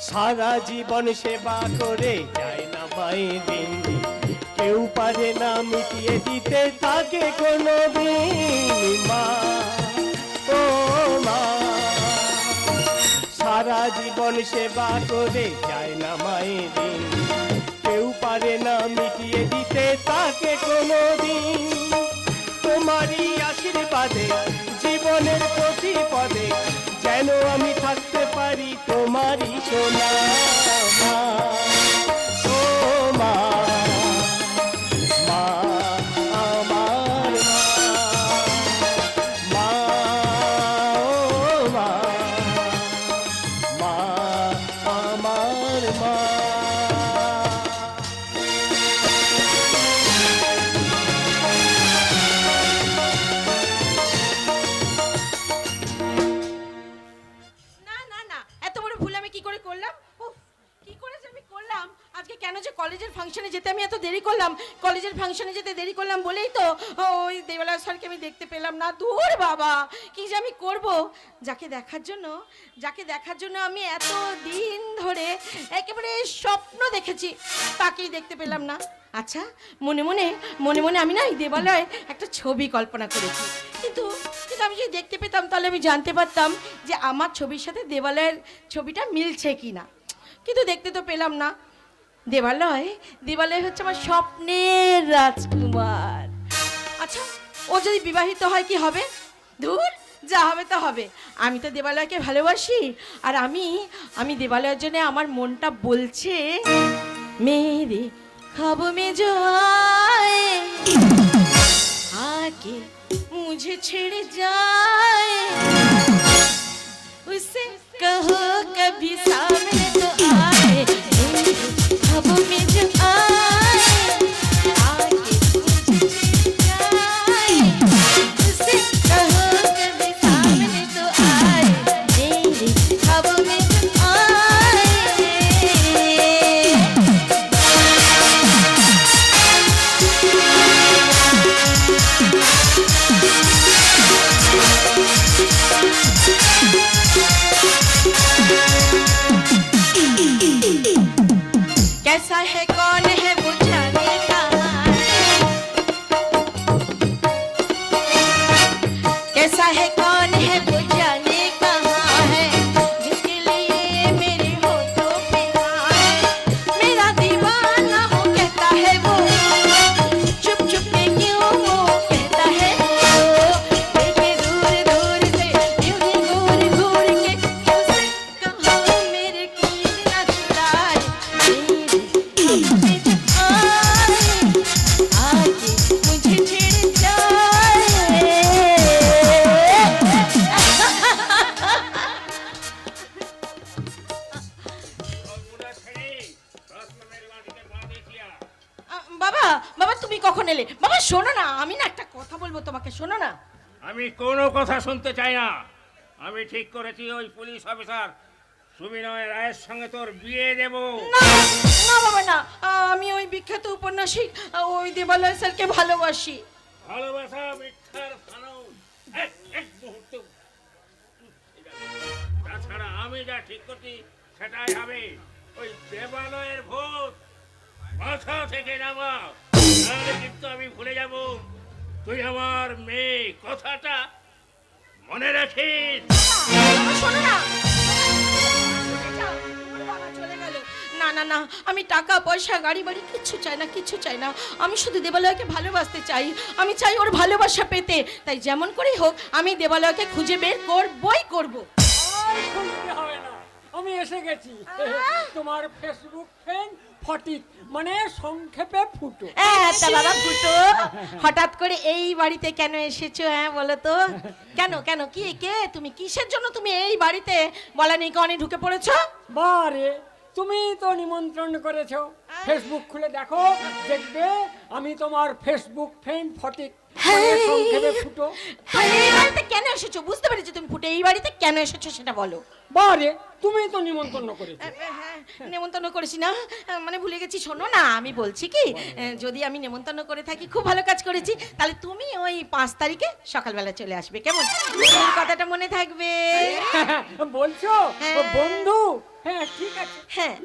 সারা জীবন সেবা করে যায় না মায়ের ঋণ, কেউ পারে না মিটিয়ে দিতে তাকে কোনো দিন মা, ও মা। সারা জীবন সেবা করে যায় না মায়ের ঋণ, কেউ পারে না মিটিয়ে দিতে তাকে কোনো দিন, তোমারই আশীর্বাদে জীবনের প্রতি পদে যেন আমি থাকতে পারি তোমারই সোনা মা, ও মা, মা আমার মা, মা ও মা, মা আমার মা।
না না না, এত বড় ভুল আমি কি করে করলাম? উফ, কি করে যে আমি করলাম? আজকে কেন যে কলেজের ফাংশনে যেতে আমি এত দেরি করলাম? কলেজের ফাংশনে যেতে দেরি করলাম বলেই তো ওই দেবালা স্যারকে আমি দেখতে পেলাম না। দূর বাবা, কি যে আমি করব? যাকে দেখার জন্য আমি এত দিন ধরে একেবারে স্বপ্ন দেখেছি, তাকেই দেখতে পেলাম না। আচ্ছা, মনে মনে আমি না এই দেবালয়ে একটা ছবি কল্পনা করেছি, কিন্তু আমি যদি দেখতে পেতাম তাহলে আমি জানতে পারতাম যে আমার ছবির সাথে দেবালয়ের ছবিটা মিলছে কি না, কিন্তু দেখতে তো পেলাম না। দেবালয় হচ্ছে আমার স্বপ্নের রাজকুমার। আচ্ছা, ও যদি বিবাহিত হয় কি হবে? দূর, যা হবে তা হবে। আমি তো দেবালয়কে ভালোবাসি, আর আমি দেবালয়ের জন্য আমার মনটা বলছে মেরে খাবো মে जो आए आके मुझे छेड़ जाए, उससे कहो कभी सामने तो आए, ख्वाबों में जो आए आके मुझे छेड़ जाए, उससे कहो कभी सामने तो आए, मेरे ख्वाबों में जो आए। कैसा है कौन है बुझाने का, कैसा है कौन है बुझाने का है, जिसके लिए मेरे होठों पे है, मेरा दीवाना हो कहता है वो, चुप चुप के क्यों वो कहता है वो, देखे दूर दूर से यूं ही घूर घूर के, उसे कहो मेरे कीन न चुराए, मेरे मुझे जब आए आके मुझे छेड़ जाए, বলবো তোমাকে, শোনো না।
আমি কোনো কথা শুনতে চাই না। আমি ঠিক করেছি ওই পুলিশ অফিসার সুবিনয় রায়ের সঙ্গে তোর বিয়ে দেব।
না না বাবা না, আমি ওই বিখ্যাত উপন্যাসিক ওই দেবালয় স্যারকে ভালোবাসি।
ভালোবাসা মিথ্যার ফানুস। এক মুহূর্ত। তাছাড়া আমি যা ঠিক করছি সেটাই হবে। ওই দেবালয়ের ভূত মাথা থেকে নামা, নাহলে কিন্তু আমি ভুলে যাব তুই আমার মেয়ে। কথাটা মনে রাখিস।
শোনো না, বাবা চলে গেল। না না না, আমি টাকা পয়সা গাড়ি বাড়ি কিচ্ছু চাই না, কিচ্ছু চাই না। আমি শুধু দেবালয়কে ভালোবাসতে চাই, আমি চাই ওর ভালোবাসা পেতে। তাই যেমন করেই হোক আমি দেবালয়কে খুঁজে বের করবই করব।
আর খুঁজতে হবে না, আমি এসে গেছি। তোমার ফেসবুক ফ্রেন্ড ফটিক, মানে সংক্ষেপে ফুটো।
তা বাবা ফুটো, হঠাৎ করে এই বাড়িতে কেন এসেছো? হ্যাঁ বলো তো, কেন কেন কি কে তুমি? কিসের জন্য তুমি এই বাড়িতে বলা নেই কানে ঢুকে পড়েছো?
বারে, তুমি তো নিমন্ত্রণ করেছো। ফেসবুক খুলে দেখো, দেখবে আমি তোমার ফেসবুক ফ্রেন্ড ফটিক, মানে সংক্ষেপে ফুটো।
তো এই বাড়িতে কেন এসেছো? বুঝতে পেরেছি তুমি ফুটে, এই বাড়িতে কেন এসেছো সেটা বলো।
বারে, তুমি তো নিমন্ত্রণ করেছো।
হ্যাঁ, নেমন্তন্ন করেছি না, মানে ভুলে গেছি। শোনো না, আমি বলছি কি, যদি আমি নেমন্তন্ন করে থাকি খুব ভালো কাজ করেছি, তাহলে তুমি ওই 5 তারিখে সকালবেলা চলে আসবে, কেমন? এই কথাটা মনে থাকবে।
বলছো
হ্যাঁ।
ও বন্ধু? হ্যাঁ ঠিক আছে,
হ্যাঁ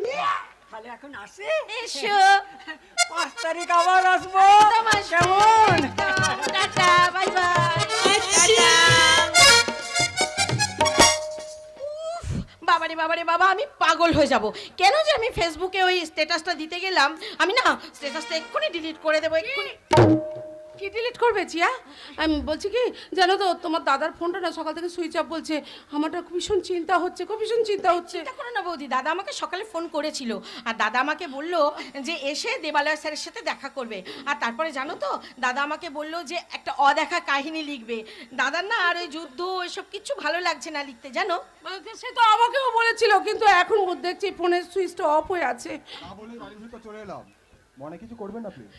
তাহলে এখন আসে।
এসো।
5 তারিখ আবার আসবো,
তোমার
কেমন?
Tata, bye bye, tata. বাবারে বাবারে বাবা, আমি পাগল হয়ে যাব। কেন যে আমি ফেসবুকে ওই স্ট্যাটাসটা দিতে গেলাম, আমি না স্ট্যাটাসটা এক্ষুনি ডিলিট করে দেবো, এক্ষুনি।
কি ডিলিট করবে চিয়া? আমি বলছি কি জানো তো, তোমার দাদার ফোনটা না সকাল থেকে সুইচ অফ বলছে। আমারটা ভীষণ চিন্তা হচ্ছে, খুব ভীষণ চিন্তা হচ্ছে।
চিন্তা করো না বৌদি, দাদা আমাকে সকালে ফোন করেছিল, আর দাদা আমাকে বলল যে এসে দেবালয় স্যারের সাথে দেখা করবে। আর তারপরে জানো তো, দাদা আমাকে বলল যে একটা অদেখা কাহিনী লিখবে। দাদার না আর ওই যুদ্ধ এসব কিছু ভালো লাগছে না লিখতে, জানো।
সে তো আমাকেও বলেছিল, কিন্তু এখন দেখছি ফোনের সুইচটা অফ হয়ে আছে।
না বলে বাড়ির ভিতর চলে এলাম, মনে কিছু করবেন না প্লিজ।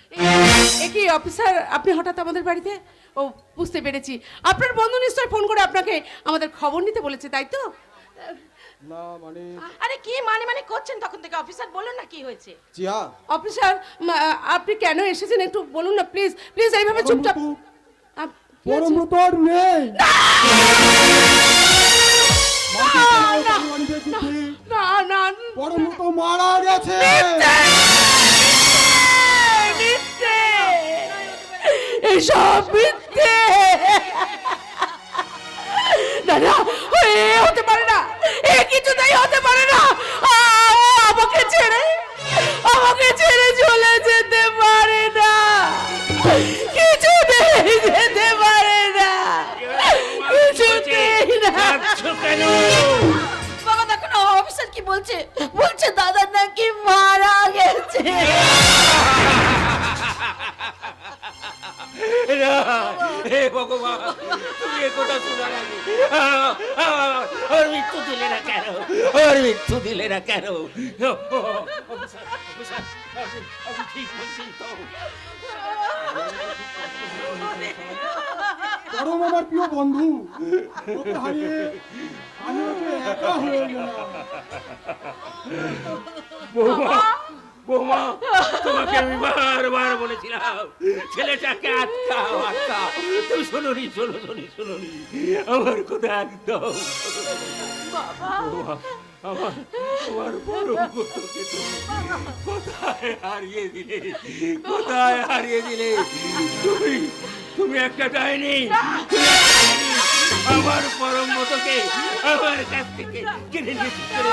কি অফিসার, আপনি হঠাৎ আমাদের বাড়িতে? ও বুঝতে পেরেছি, আপনার বন্ধু নিশ্চয় ফোন করে আপনাকে আমাদের খবর নিতে বলেছে, তাই তো?
না মানে
আরে কি মানে মানে করছেন তখন থেকে? অফিসার বলুন না কি হয়েছে।
জিয়া,
অফিসার, আপনি কেন এসেছেন একটু বলুন না প্লিজ। প্লিজ এইভাবে চুপচাপ। কি হয়েছে?
পরম তোর নেই।
না না,
পরম তো মারা গেছে।
মিথ্যে, এসব মিথ্যে। না না, এ হতে পারে না, এ কিছুতেই হতে পারে না। আমাকে ছেড়ে চলে যেতে পারে না, কিছুতেই যেতে পারে না, কিছুতেই না।
কেন?
বাবা দেখো না, অফিসার কি বলছে, বলছে দাদা নাকি মারা গেছে।
না, হে ভগবান, তুমি এ কথা শোনার আগে ওর মৃত্যু দিলে না কেন? ওর মৃত্যু দিলে না কেন? অফিসার, অফিসার, আপনি ঠিক বলছেন তো?
পরম আমার প্রিয় বন্ধু, ওকে হারিয়ে আমি ওকে একা হয়ে গেলাম।
বৌমা, বৌমা, তোমাকে আমি বারবার বলেছিলাম ছেলেটাকে আটকাও, আটকাও। তুমি শোনোনি, শোনোনি আমার কথা একদম। বৌমা, আমার বড় বন্ধুকে তুমি কোথায় হারিয়ে দিলে? কোথায় হারিয়ে দিলে? তুমি একটা ডাইনি, আমার পরম মতকে আমার কাছ থেকে কিনে নিয়ে চলে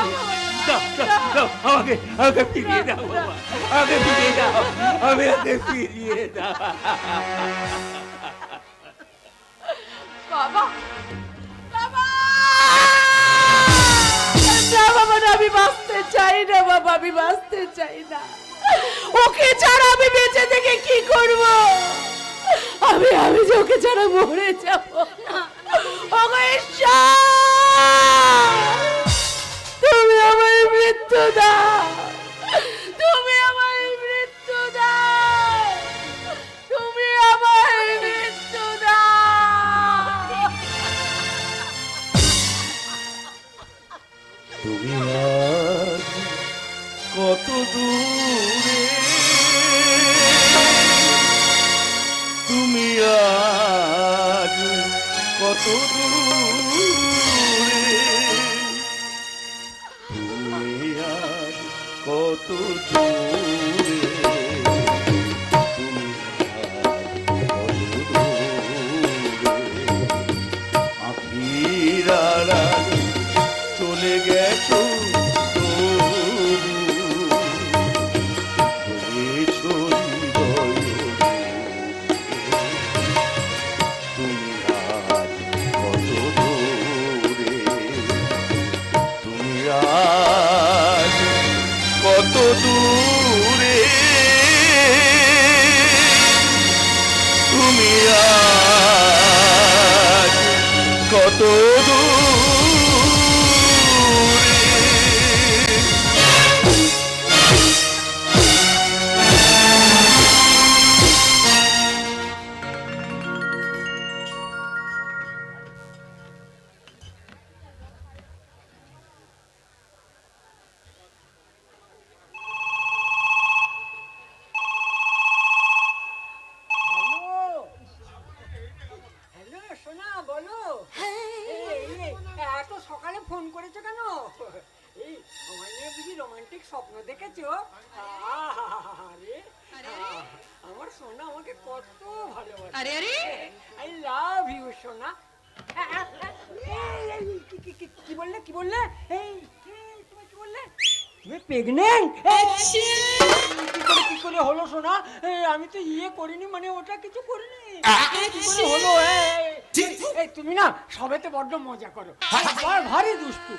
আমাকে ফিরিয়ে দাও বাবা, আমাকে ফিরিয়ে দাও, আমাকে ফিরিয়ে দাও।
বাবা, বাবা, না বাবা, না, আমি বাঁচতে চাই না বাবা, আমি বাঁচতে চাই না। ওকে ছাড়া আমি বেঁচে থেকে কি করব? আমি যে ওকে ছাড়া মরে যাব। ওগো ঈশ্বর, তুমি আমার মৃত্যু দাও, তুমি আমার মৃত্যু দাও, তুমি আমার মৃত্যু
তুমি আর কত দূরে, তুমি আখির আড়ালে চলে গেছো কত দূরে, তুমি আজ কত দূরে।
হ্যালো সোনা, বলো। এত সকালে ফোন করেছো কেন? এই আমার নিয়ে বুঝি রোমান্টিক স্বপ্ন দেখেছো? আরে আমার সোনা আমাকে কত ভালোবাসে।
আরে আরে
আই লাভ ইউ সোনা। কি বললে কি বললে? এই তুমি কি বললে? তুমি প্রেগনেন্ট? কি করে হলো সোনা? আমি তো ইয়ে করিনি, মানে ওটা কিছু করিনি। কি করে হলো? এই তুমি না সবেতে বড্ড মজা করো, ভারী দুষ্টু।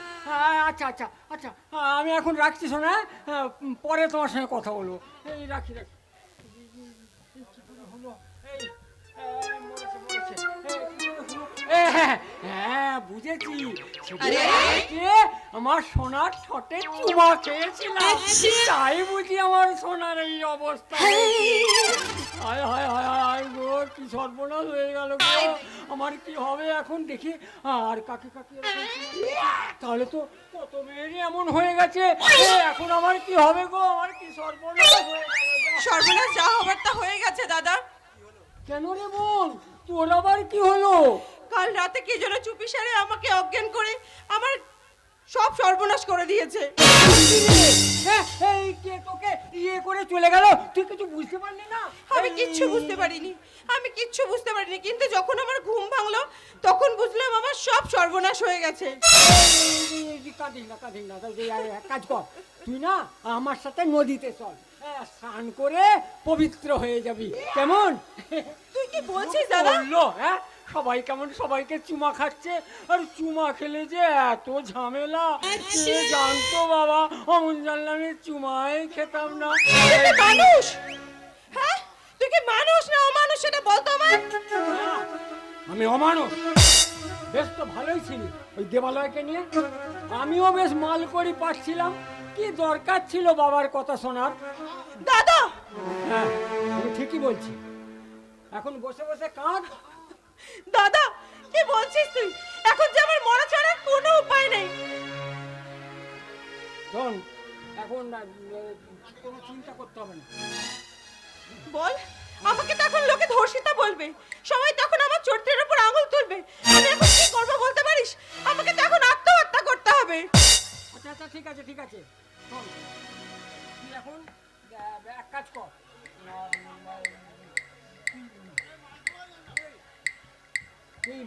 আচ্ছা আচ্ছা আচ্ছা, আমি এখন রাখছি সোনা, পরে তোমার সঙ্গে কথা বলবো। এই রাখি রাখি। হলো এই মরেছে মরেছে। হ্যাঁ বুঝেছি, আমার সোনার ঠোঁটে চুমা খেয়েছিলাম, তাই বুঝি আমার সোনার এই অবস্থা। হায় হায় হায় হায় গো, কি সর্বনাশ হয়ে গেল গো, আমার কি হবে এখন? দেখি আর কাকে কাকে, তাহলে তো কত মেয়েরই এমন হয়ে গেছে, এখন আমার কি হবে গো? আমার কি সর্বনাশ হয়ে গেল।
সর্বনাশ যা হবার তা হয়ে গেছে দাদা।
কেন রে বোন, তোর আবার কি হলো?
কাল রাতে কে যেন চুপি সারে আমাকে অজ্ঞান করে আমার সব সর্বনাশ করে দিয়েছে।
এই কে তোকে ইয়ে করে চলে গেল, তুই কিছু বুঝতে পারলি না?
আমি কিচ্ছু বুঝতে পারিনি, কিন্তু যখন আমার ঘুম ভাঙলো তখন বুঝলাম আমার সব সর্বনাশ হয়ে গেছে।
কাঁদিস না কাঁদিস না, এক কাজ কর, তুই না আমার সাথে নদীতে চল, স্নান করে পবিত্র হয়ে যাবি, কেমন?
তুই কি বলছিস দাদা?
বললো হ্যাঁ, সবাই কেমন সবাইকে চুমা খাচ্ছে, আর চুমা খেলে যে এত ঝামেলা কে জানতো বাবা? অমন জানলে আমি চুমাই খেতাম না।
মানুষ, হ্যাঁ তুই কি মানুষ না অমানুষ সেটা বলতো আমার।
আমি অমানুষ? বেশ তো ভালোই ছিলি ওই দেবালয়কে নিয়ে, আমিও বেশ মাল করি পাচ্ছিলাম, কি দরকার ছিল বাবার কথা শোনার?
দাদা
হ্যাঁ আমি ঠিকই বলছি, এখন বসে বসে কাঁদ।
দাদা কি বলছিস তুই? এখন যে আমার মরা ছাড়া কোনো উপায় নেই।
শোন, এখন কোনো চিন্তা করতে হবে না।
বল, আমাকে তখন লোকে ধর্ষিতা বলবে, সবাই তখন আমার চরিত্রের উপর আঙুল তুলবে, আমি এখন কি করবো বলতে পারিস? আমাকে তো এখন আত্মহত্যা করতে হবে।
আচ্ছা আচ্ছা ঠিক আছে ঠিক আছে, শোন তুই এখন এক কাজ কর, তুই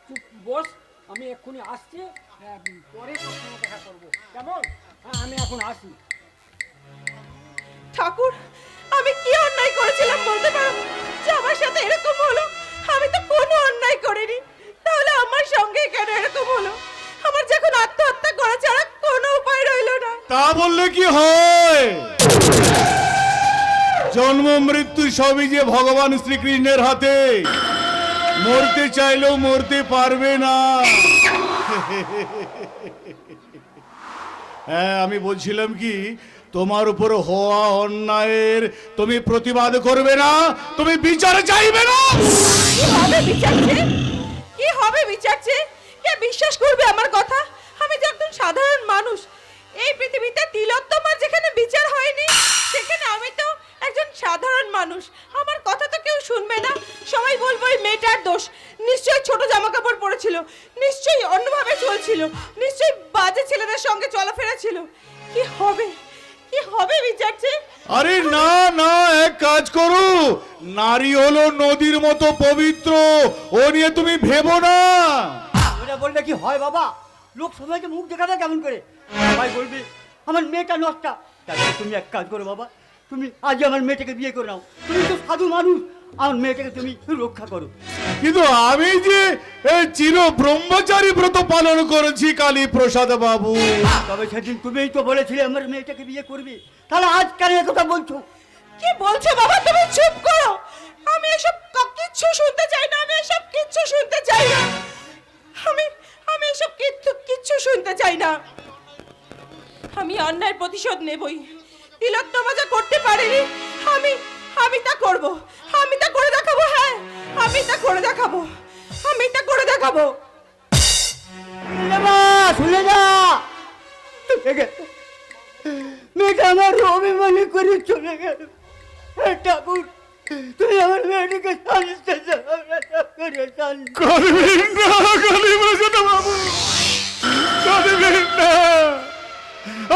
চুপ বস, আমি এক্ষুনি আসছি, পরে তোর সঙ্গে দেখা করবো, কেমন? হ্যাঁ আমি এখন আসি।
ঠাকুর, আমি কি অন্যায় করেছিলাম বলতে পারো যে আমার সাথে এরকম হলো? আমি তো কোনো অন্যায় করিনি, তাহলে আমার সঙ্গে কেন এরকম হলো? আমার যখন আত্মহত্যা করা ছাড়া কোনো উপায় রইল না।
তা বললে কি হয়? জন্ম মৃত্যু সবই যে ভগবান শ্রীকৃষ্ণের হাতে, মরতে চাইলেও মরতে পারবে না। হ্যাঁ আমি বলছিলাম কি, তোমার উপর হওয়া অন্যায়ের তুমি প্রতিবাদ করবে না, তুমি বিচার চাইবে না।
কি হবে বিচার চেয়ে? কি হবে বিচার চেয়ে? কে বিশ্বাস করবে আমার কথা? আমি যে একজন সাধারণ মানুষ, এই পৃথিবীতে তিলোত্তমার যেখানে বিচার হয়নি সেখানে আমি তো একজন সাধারণ মানুষ, আমার কথা তো কেউ শুনবে না, সবাই বলবো এই মেয়েটার দোষ, নিশ্চয়ই ছোট জামা নিশ্চয়ই অন্যভাবে চলছিল, নিশ্চয়ই বাজে ছেলেদের সঙ্গে চলাফেরা ছিল। কি হবে, কি হবে বিচারছে?
আরে না না, এক কাজ করো, নারী হলো নদীর মতো পবিত্র, ও নিয়ে তুমি ভেবো না।
ওটা বললে কি হয় বাবা? লোক সবাইকে মুখ দেখাবে কেমন করে? সবাই বলবে আমার মেয়েটা নষ্টা। তাহলে তুমি এক কাজ করো বাবা, তুমি আজ আমার মেয়েটাকে বিয়ে করে নাও। তুমি তো সাধু মানুষ, আমার মেয়েটাকে তুমি রক্ষা করো।
কিন্তু আমি যে চির ব্রহ্মচারী ব্রত পালন করেছি কালী প্রসাদ বাবু।
তবে সেদিন তুমিই তো বলেছিলে আমার মেয়েটাকে বিয়ে করবে, তাহলে আজ কেন এ কথা বলছো?
কি বলছো বাবা? তুমি চুপ করো, আমি এসব কিচ্ছু শুনতে চাই না, আমি এসব কিচ্ছু শুনতে চাই না, আমি এসব কিচ্ছু শুনতে চাই না। আমি অন্যায়ের প্রতিশোধ নেবই। তিলোত্তমা যা করতে পারেনি, আমি তা করব, আমি তা করে দেখাবো। হ্যাঁ, আমি তা করে দেখাবো, আমি তা করে দেখাবো।
শুনে যা, মেয়েটা আমার অভিমানী করে চলে গেল। ঠাকুর, তুমি আমার মেয়েটাকে শান্তি
করবেন না কালী প্রসাদ বাবু, করবেন না।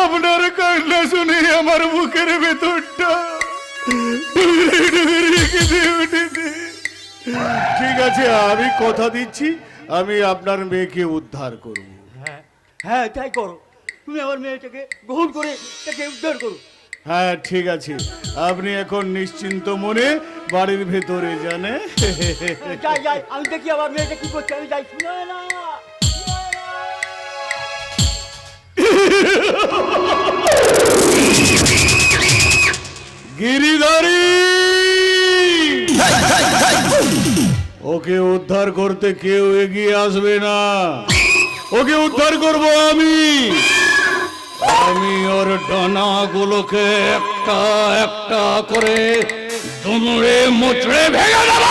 আপনার কান্না শুনে আমার বুকের ভেতরটা উঠেছে। ঠিক আছে, আমি কথা দিচ্ছি, আমি আপনার মেয়েকে উদ্ধার করব।
হ্যাঁ তাই করো, তুমি আমার মেয়েটাকে গ্রহণ করে তাকে উদ্ধার করো।
হ্যাঁ ঠিক আছে, আপনি এখন নিশ্চিন্ত মনে বাড়ির ভেতরে জানে।
যাই যাই, আমি দেখি আমার মেয়েটা কি করছে, আমি যাই। শুনে না
গিরিধারী, ওকে উদ্ধার করতে কেউ এগিয়ে আসবে না, ওকে উদ্ধার করব আমি। আমি ওর ডানাগুলোকে একটা একটা করে দুমড়ে মুচড়ে ভেঙে দেব,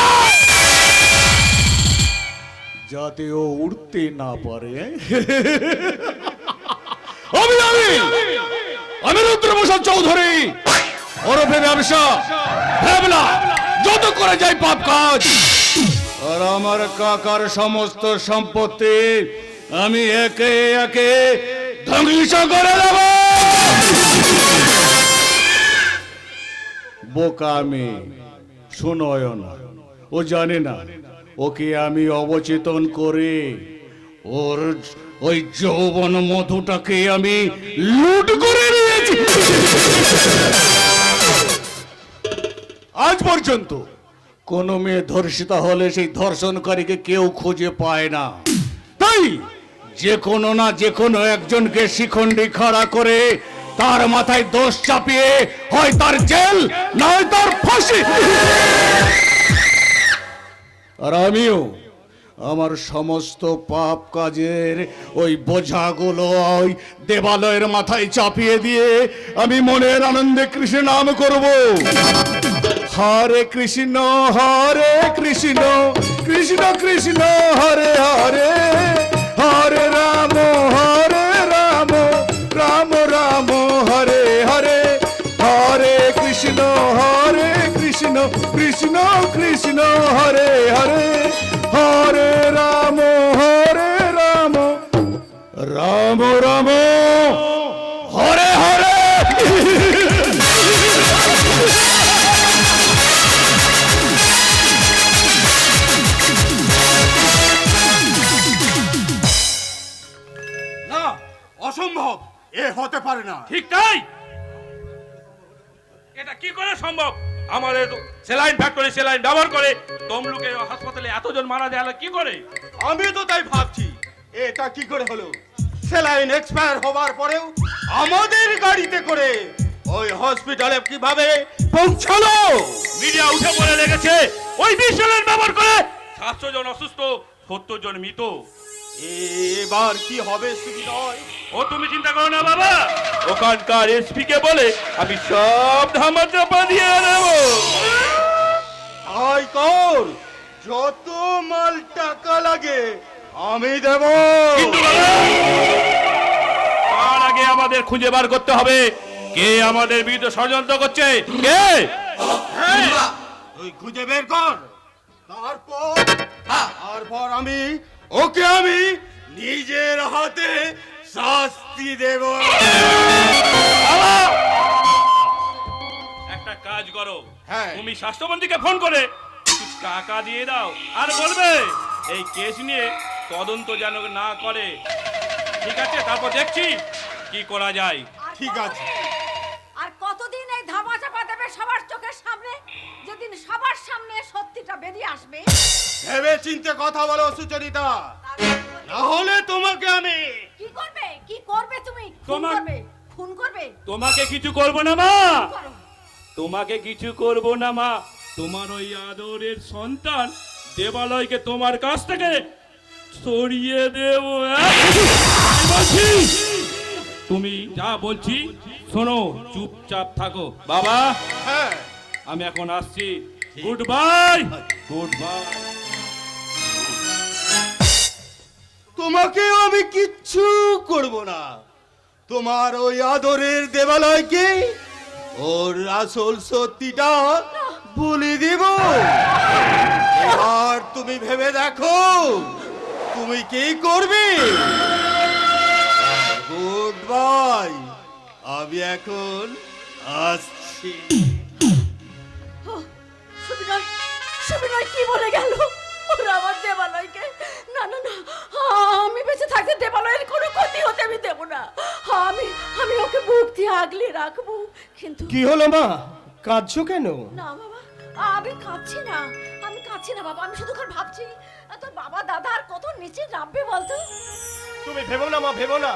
যাতে ও উড়তে না পারে। আমি রুদ্রপ্রসাদ চৌধুরী, ওরফে ব্যবসা ভেবলা, যত করে যাই পাপ কাজ। আর আমার কাকার সমস্ত সম্পত্তি আমি একে একে ধ্বংস করে দেব। বোকা মেয়ে, শোনয় না, ও জানে না ওকে আমি অবচেতন করে ওর ওই যৌবন মধুটাকে আমি লুট করে নিয়েছি। আজ পর্যন্ত কোন মেয়ে ধর্ষিতা হলে সেই ধর্ষণকারীকে কেউ খুঁজে পায় না, তাই যে কোনো না যে কোনো একজনকে শিখণ্ডি খাড়া করে তার মাথায় দোষ চাপিয়ে হয় তার জেল নয় তার ফাঁসি। আর আমিও আমার সমস্ত পাপ কাজের ওই বোঝাগুলো ওই দেবালয়ের মাথায় চাপিয়ে দিয়ে আমি মনের আনন্দে কৃষ্ণ নাম করব। হরে কৃষ্ণ কৃষ্ণ কৃষ্ণ হরে হরে, হরে রাম রাম রাম হরে হরে, হরে কৃষ্ণ কৃষ্ণ কৃষ্ণ হরে হরে, হরে রাম রাম রাম হরে হরে।
না, অসম্ভব, এ হতে পারে না।
ঠিক তাই, এটা কি করে সম্ভব? আমাদের সেলাইন ফ্যাক্টরি সেলাইন ব্যবহার করে তমলুকে হাসপাতালে এতজন মারা যায় কি করে?
আমি তো তাই ভাবছি, এটা কি করে হলো? সেলাইন এক্সপায়ার হবার পরেও আমাদের গাড়িতে করে ওই হসপিটালে কিভাবে পৌঁছালো?
মিডিয়া উঠে পড়ে লেগেছে ওই বিশ্বলেন ব্যবহার করে 700 জন অসুস্থ, 70 জন মৃত।
এবার কি হবে সুবিনয়?
ও তুমি চিন্তা করো না বাবা, ওখানকার এসপি কে বলে আমি সব ধামা চাপা দিয়ে দেব।
তাই কর, যত মাল টাকা লাগে আমি দেব।
কিন্তু বাবা, তার আগে আমাদের খুঁজে বার করতে হবে কে আমাদের বিরুদ্ধে ষড়যন্ত্র করছে। কে?
তুই খুঁজে বের কর, তারপর আমি ওকে আমি নিজের হাতে শাস্তি দেব।
একটা কাজ করো,
হ্যাঁ।
তুমি স্বাস্থ্যমন্ত্রীকে ফোন করে কিছু টাকা দিয়ে দাও আর বলবে এই কেস নিয়ে তদন্ত যেন না করে। ঠিক আছে, তারপর দেখছি কি করা যায়।
ঠিক আছে।
আর কতদিন এই ধামা চাপা দেবে সবার চোখের সামনে? যেদিন সবার সামনে সত্যিটা বেরিয়ে আসবে।
ভেবে চিন্তে কথা বলো সুচরিতা, না হলে তোমাকে আমি
কি করবে? কি করবে তুমি? খুন
তোমার-
করবে? খুন করবে?
তোমাকে কিছু করব না মা,
করো।
তোমাকে কিছু করব না মা। তোমার ওই আদরের সন্তান দেবালয়কে তোমার কাছ থেকে সরিয়ে দেব। তুমি যা বলছি শোনো, চুপচাপ থাকো। বাবা,
হ্যাঁ
আমি এখন আসছি। Good bye. Good bye.
তোমাকে আমি কিচ্ছু করব না। তোমার ওই আদরের দেবালয়কে ওর আসল সত্যিটা বলে দেব। আর তুমি ভেবে দেখো তুমি কি করবে। গুড বাই, আমি এখন আসছি।
সুবিনয়, সুবিনয় কি বলে গেল? ওরা আমার দেবালয়কে, না না না, আমি বেঁচে থাকতে দেবালয়ের কোনো ক্ষতি হতে আমি দেব না। আমি আমি ওকে বুক দিয়ে আগলে রাখবো। কিন্তু
কি হলো মা, কাঁদছো কেন?
না বাবা, আমি কাঁদছি না, আমি কাঁদছি না বাবা। আমি শুধু ভাবছি তোর বাবা দাদা আর কত নিচে নামবে বলতো।
তুমি ভেবো না মা, ভেবো না।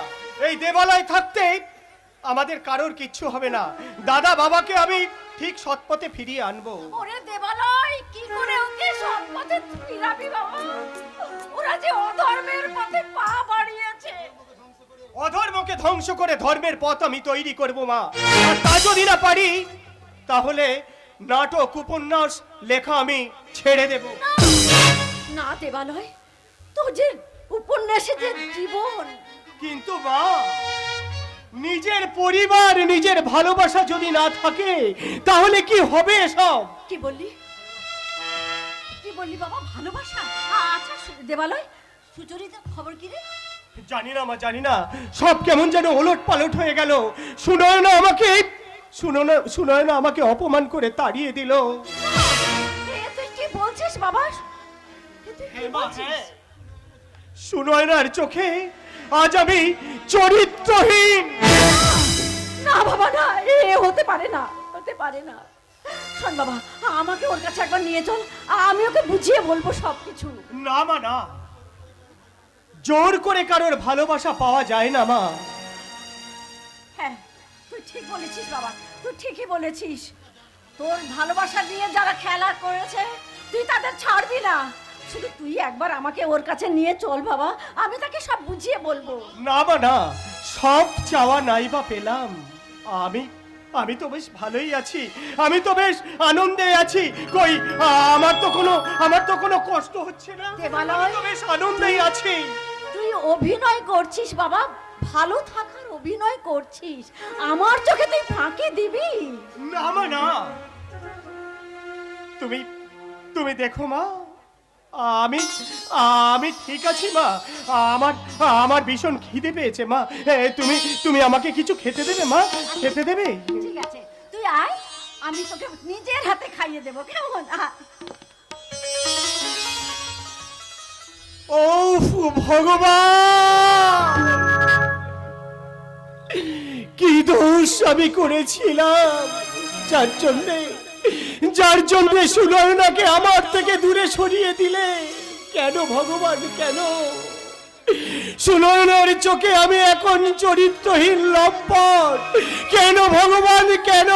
এই দেবালয় থাকতে আমাদের কারোর কিচ্ছু হবে না। দাদা বাবাকে আমি ঠিক সৎপথে ফিরিয়ে আনবো।
ওরে দেবালয়, কি করে ওকে সৎপথে ফিরাবি বাবা? ওরা যে অধর্মের পথে পা বাড়িয়েছে।
অধর্মকে ধ্বংস করে ধর্মের পথ আমি তৈরি করব মা। আর তা যদি না পারি তাহলে নাটক উপন্যাস লেখা আমি ছেড়ে দেব।
না দেবালয়, তোর যে উপন্যাসে যে জীবন।
কিন্তু মা, নিজের পরিবার নিজের ভালোবাসা যদি না থাকে তাহলে কি হবে এসব?
কি বললি? কি বললি বাবা? ভালোবাসা? আচ্ছা দেবালয়, সুচরিতার খবর কি রে?
জানি না মা, জানি না। সব কেমন যেন ওলট পালট হয়ে গেল। শুনোয় না আমাকে অপমান করে তাড়িয়ে দিল।
তুই কি বলছিস বাবা? তুই কি বলছিস?
সুনয়নার চোখে আজ আমি চরিত্রহীন।
না বাবা না, এ হতে পারে না, হতে পারে না। শোন বাবা, আমাকে ওর কাছে একবার নিয়ে চল, আমি ওকে বুঝিয়ে বলবো সবকিছু।
না মা, না। জোর করে কারোর ভালোবাসা পাওয়া যায় না মা।
হ্যাঁ, তুই ঠিক বলেছিস বাবা, তুই ঠিকই বলেছিস। তোর ভালোবাসা নিয়ে যারা খেলা করেছে তুই তাদের ছাড়বি না। শুধু তুই একবার আমাকে ওর কাছে নিয়ে চল বাবা, আমি তাকে সব বুঝিয়ে বলবো।
না মা, না। সব চাওয়া নাই বা পেলাম। আমি তো বেশ ভালোই আছি, আমি তো বেশ আনন্দে আছি। কই আমার তো কোনো কষ্ট হচ্ছে না। আমি তো বেশ আনন্দেই আছি।
তুই অভিনয় করছিস বাবা, ভালো থাকার অভিনয় করছিস। আমার চোখে তুই ফাঁকি দিবি
না মা, না। তুমি দেখো মা, আমি ঠিক আছি মা। আমার ভীষণ খিদে পেয়েছে মা। তুমি আমাকে কিছু খেতে দেবে মা? খেতে দেবে?
ঠিক আছে, তুই আয়, আমি তোকে নিজের হাতে খাইয়ে দেবো, কেমন?
ও ভগবান, কি দোষ আমি করেছিলাম যার জন্য সুনয়নাকে আমার থেকে দূরে সরিয়ে দিলে? কেন ভগবান, কেন? সুনয়নার চোখে আমি এখন চরিত্রহীন লম্পট। কেন ভগবান, কেন?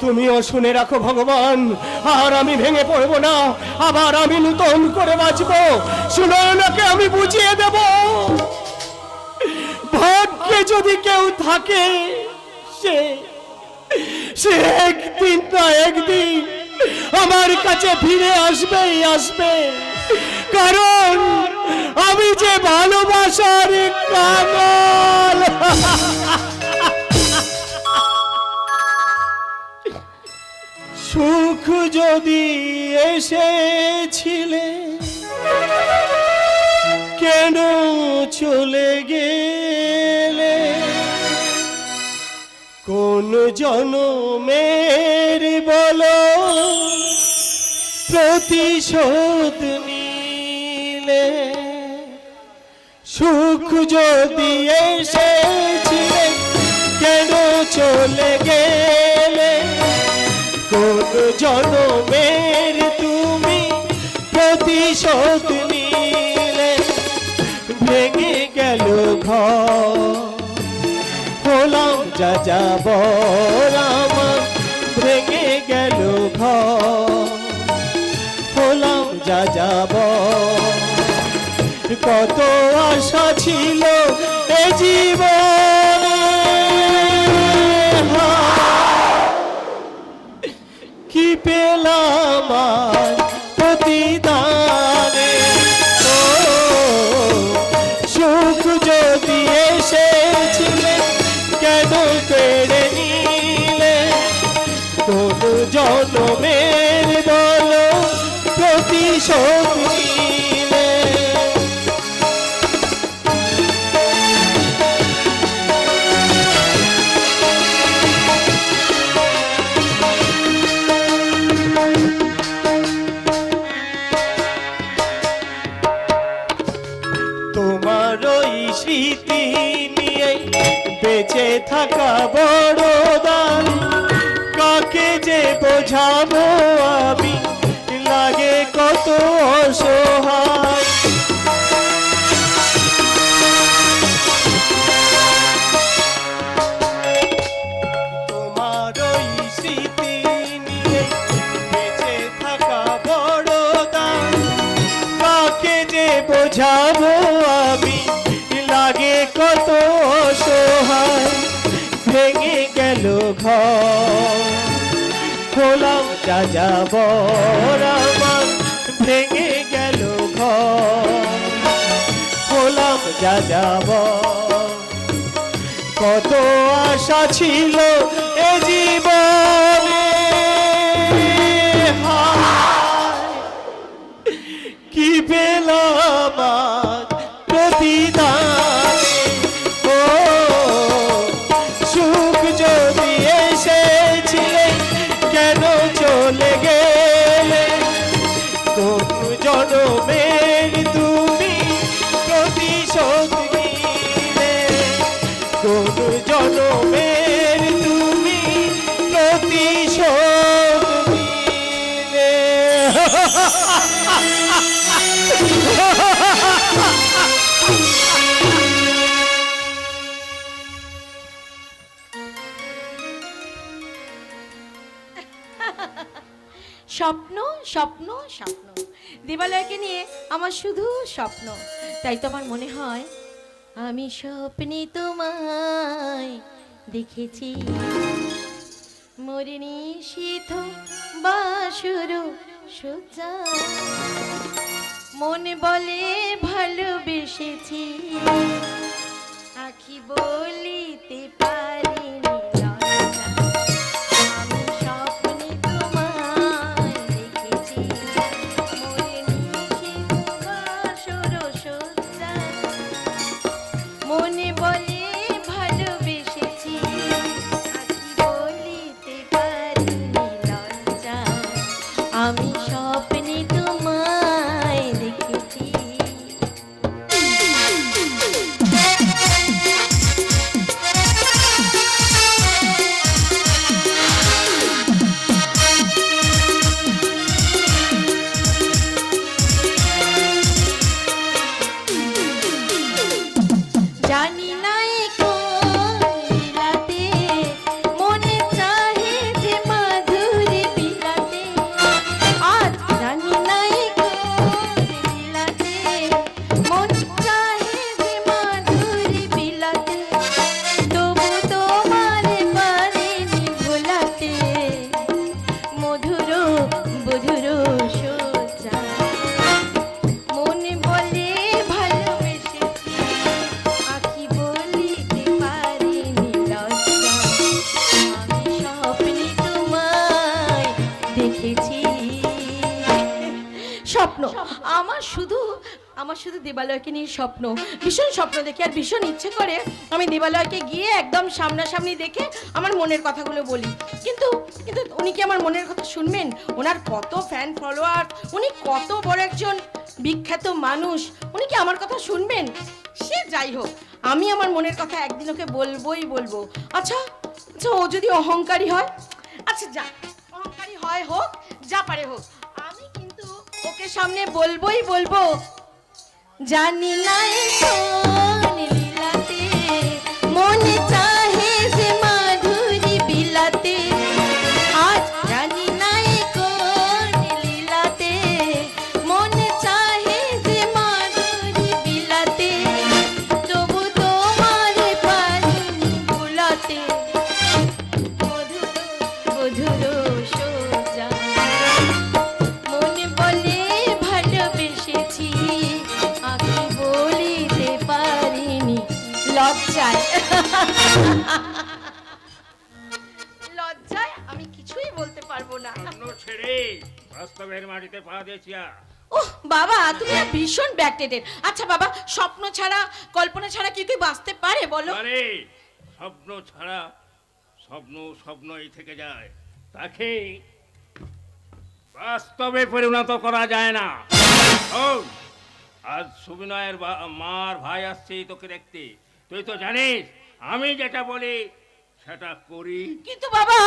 তুমিও শুনে রাখো ভগবান, আর আমি ভেঙে পড়বো না। আবার আমি নতুন করে বাঁচবো। সুনয়নাকে আমি বুঝিয়ে দেব, ভাগ্যে যদি কেউ থাকে সে একদিন না একদিন আমার কাছে ফিরে আসবে। কারণ আমি যে ভালোবাসার কাঙাল। সুখ যদি এসেছিলে চলে গেলে কোন জনমের বলো প্রতিশোধ নিলে সুখ যদি এসেছিলে কেন চলে গেলে কোন জনমের তুমি প্রতিশোধ নিলে ভেঙে গেল ঘর হলাম যা যাব আমার ভেঙে গেল ঘর হলাম যা যাব কত আশা ছিল এ জীবনে কি পেলাম আর প্রতিদানে ও সুখ যদি এসেছিলে কেন কেড়ে নিলে কোন জনমের বলো প্রতিশোধ নিলে তোমার ওই স্মৃতি নিয়ে বেঁচে থাকা বড় দান কাকে যে বোঝাবো আমি লাগে কত অসহায় তোমার ওই স্মৃতি নিয়ে বেঁচে থাকা বড় দান কাকে যে বোঝাবো আমি লাগে কত অসহায় ভেঙে গেল ঘর হলাম যা যাব আমার ভেঙে গেল ঘর হলাম যা যাব কত আশা ছিল এ জীবনে হায় কি পেলাম আজ প্রতিদানে ও সুখ যদি এসেছিলে কেন চলে গেলে কোন জনমের তুমি প্রতিশোধ নিলে কোন জনমের তুমি প্রতিশোধ নিলে
স্বপ্ন স্বপ্ন স্বপ্ন দেবালয়কে নিয়ে আমার শুধু স্বপ্ন তাই তো আমার মনে হয় আমি স্বপ্নে তোমায় দেখেছি মরিনি শীত বাসুর সজ্জা মনে বলে ভালোবেসেছি আখি বলিতে পারিনি লজ্জা। আমি স্বপ্নে তোমায় দেখেছি মরিনি শীত বাসুর সজ্জা মনে বলে ভালোবেসেছি আখি বলিতে পারিনি লজ্জা আমি স্বপ্নে তোমায় দেখেছি আমার শুধু দেবালয়কে নিয়ে স্বপ্ন, ভীষণ স্বপ্ন দেখে আর ভীষণ ইচ্ছে করে আমি দেবালয়কে গিয়ে একদম সামনাসামনি দেখে আমার মনের কথাগুলো বলি। কিন্তু কিন্তু উনি কি আমার মনের কথা শুনবেন? ওনার কত ফ্যান ফলোয়ার, উনি কত বড় একজন বিখ্যাত মানুষ, উনি কি আমার কথা শুনবেন? সে যাই হোক, আমি আমার মনের কথা একদিন ওকে বলবোই বলবো। আচ্ছা আচ্ছা, ও যদি অহংকারী হয়, আচ্ছা যা অহংকারী হয় হোক, যা পারে হোক, আমি কিন্তু ওকে সামনে বলবোই বলবো, জানি না কোন লীলাতে মনে চাহে যে মাধুরী বিলাতে, আজ জানি না কোন লীলাতে মনে চাহে যে মাধুরী বিলাতে, তবু তোমার পারিনি ভুলাতে, মধুর মধুর সোজা মনে বলে ভালোবেসেছি, আমি বলিতে পারিনি লজ্জায়। লজ্জায় আমি কিছুই বলতে পারবো না।
স্বপ্ন ছেড়ে বাস্তবের মাটিতে পা দিয়েছিয়া।
ওহ বাবা, তুমি না ভীষণ ব্যাকডেটেড। আচ্ছা বাবা, স্বপ্ন ছাড়া কল্পনা ছাড়া কি তুই বাঁচতে পারে বলো?
আরে স্বপ্ন ছাড়া স্বপ্নই থেকে যায়, তাকে বাস্তবে পরিণত করা যায় না। শোন, আজ সুবিনয়ের মার ভাই আসছে তোকে দেখতে, তুই তো জানিস আমি যেটা বলি সেটা করি।
কিন্তু বাবা,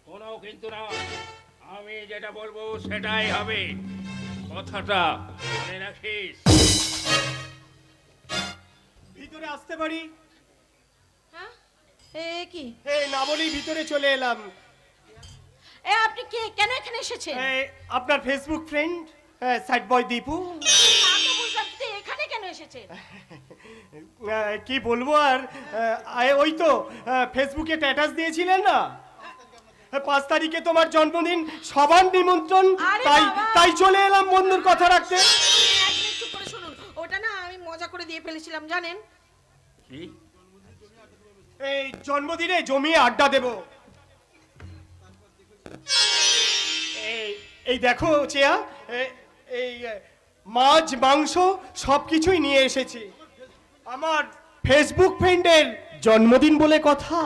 কোনো কিন্তু না, আমি যেটা বলবো সেটাই হবে, কথাটা মনে রাখিস।
ভিতরে আসতে পারি?
হ্যাঁ এ কি?
এই না বলেই ভিতরে চলে এলাম।
আপনি কে, কেন এখানে এসেছেন?
আপনার ফেসবুক ফ্রেন্ড সাইড বয় দীপু।
তা তো বুঝলাম, কিন্তু এখানে কেন এসেছেন?
কি বলবো আর, ওই তো ফেসবুকে স্ট্যাটাস দিয়েছিলেন না, 5 তারিখে তোমার জন্মদিন, সবার নিমন্ত্রণ,
আরে
তাই
বাবা!
তাই চলে এলাম বন্ধুর কথা রাখতে।
এক মিনিট চুপ করে শুনুন, ওটা না আমি মজা করে দিয়ে ফেলেছিলাম জানেন।
কি?
এই জন্মদিনে জমিয়ে আড্ডা দেব। এই দেখো চেয়া, এই মাছ মাংস সবকিছুই নিয়ে এসেছি, আমার ফেসবুক ফ্রেন্ডের জন্মদিন বলে কথা।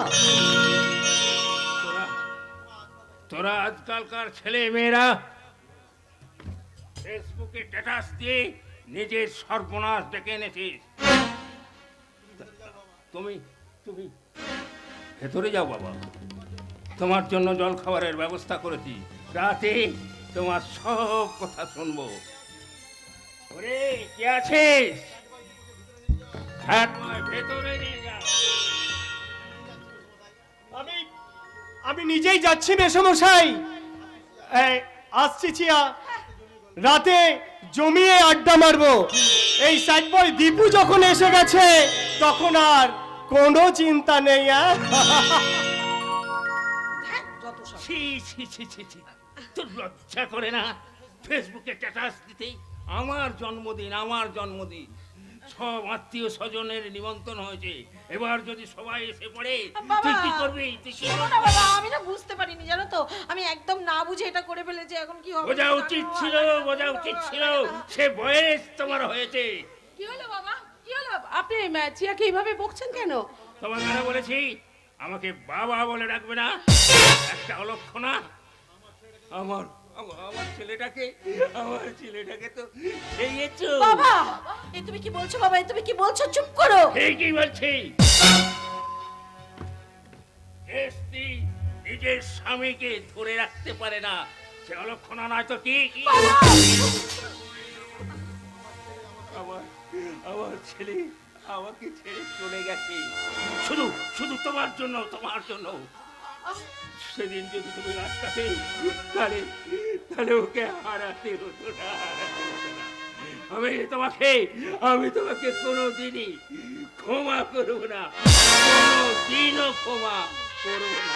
তোরা আজকালকার ছেলে মেয়েরা ফেসবুকে স্ট্যাটাস দিয়ে নিজের সর্বনাশ ডেকে এনেছিস। তুমি তুমি ভেতরে যাও বাবা, তোমার জন্য জল খাবারের ব্যবস্থা করেছি, রাতে তোমার সব কথা শুনবো। ওরে কে আছিস? ভেতরে নিয়ে যা।
আমি নিজেই যাচ্ছি মেসমশাই, আসছি চিয়া, রাতে জমিয়ে আড্ডা মারবো। এই সাইড বয় দীপু যখন এসে গেছে তখন আর কোনো চিন্তা নেই।
ছি ছি ছি ছি ছি, তোর লজ্জা করে না ফেসবুকে স্ট্যাটাস দিতে? আমার জন্মদিন, সব আত্মীয় স্বজনের নিমন্ত্রণ হয়েছে, এবার যদি সবাই এসে পড়ে তুই কি করবি?
শোনো না বাবা, আমি না বুঝতে পারিনি জানো তো, আমি একদম না বুঝে এটা করে ফেলেছি, এখন কি হবে?
বোঝা উচিত ছিল, সে বয়স তোমার হয়েছে।
কি হলো বাবা, কি হলো? আপনি চিয়াকে এইভাবে বকছেন কেন?
তোমার কথা বলেছি আমাকে বাবা বলে ডাকবে না, একটা অলক্ষণা। আমার ছেলেটাকে তো খেয়েছো।
বাবা এই তুমি কি বলছো? বাবা এই তুমি কি বলছো? চুপ করো।
ঠিকই বলছি, স্ত্রী নিজের স্বামীকে ধরে রাখতে পারে না, সে অলক্ষণা নয় তো কি? আমার ছেলে আমাকে ছেড়ে চলে গেছে শুধু তোমার জন্য। সেদিন যদি তুমি রাস্তাতে, তাহলে ওকে হারাতে হতো না। আমি তোমাকে কোনোদিনই ক্ষমা করবো না, কোনোদিনও ক্ষমা করবো না।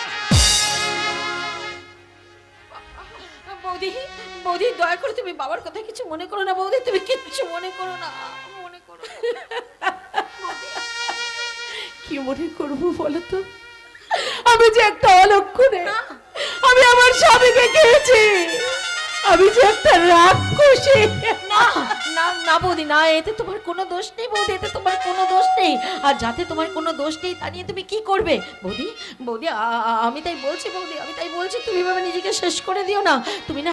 বৌদি দয়া করে তুমি বাবার কথা কিছু মনে করো না। বৌদি তুমি কিচ্ছু মনে করো না,
কি মনে করবো বলো তো? আমি যে একটা অলক্ষণে, আমি আমার স্বামীকে খেয়েছি। আমি যে একটা রাক্ষসী।
না না না বৌদি, না, এতে তোমার কোনো দোষ নেই বৌদি, এতে তোমার কোনো দোষ নেই। আর যাতে তোমার কোনো দোষ নেই তা নিয়ে তুমি কি করবে বৌদি? বৌদি আমি তাই বলছি বৌদি, আমি তাই বলছি, তুমি ভাবে নিজেকে শেষ করে দিও না। তুমি না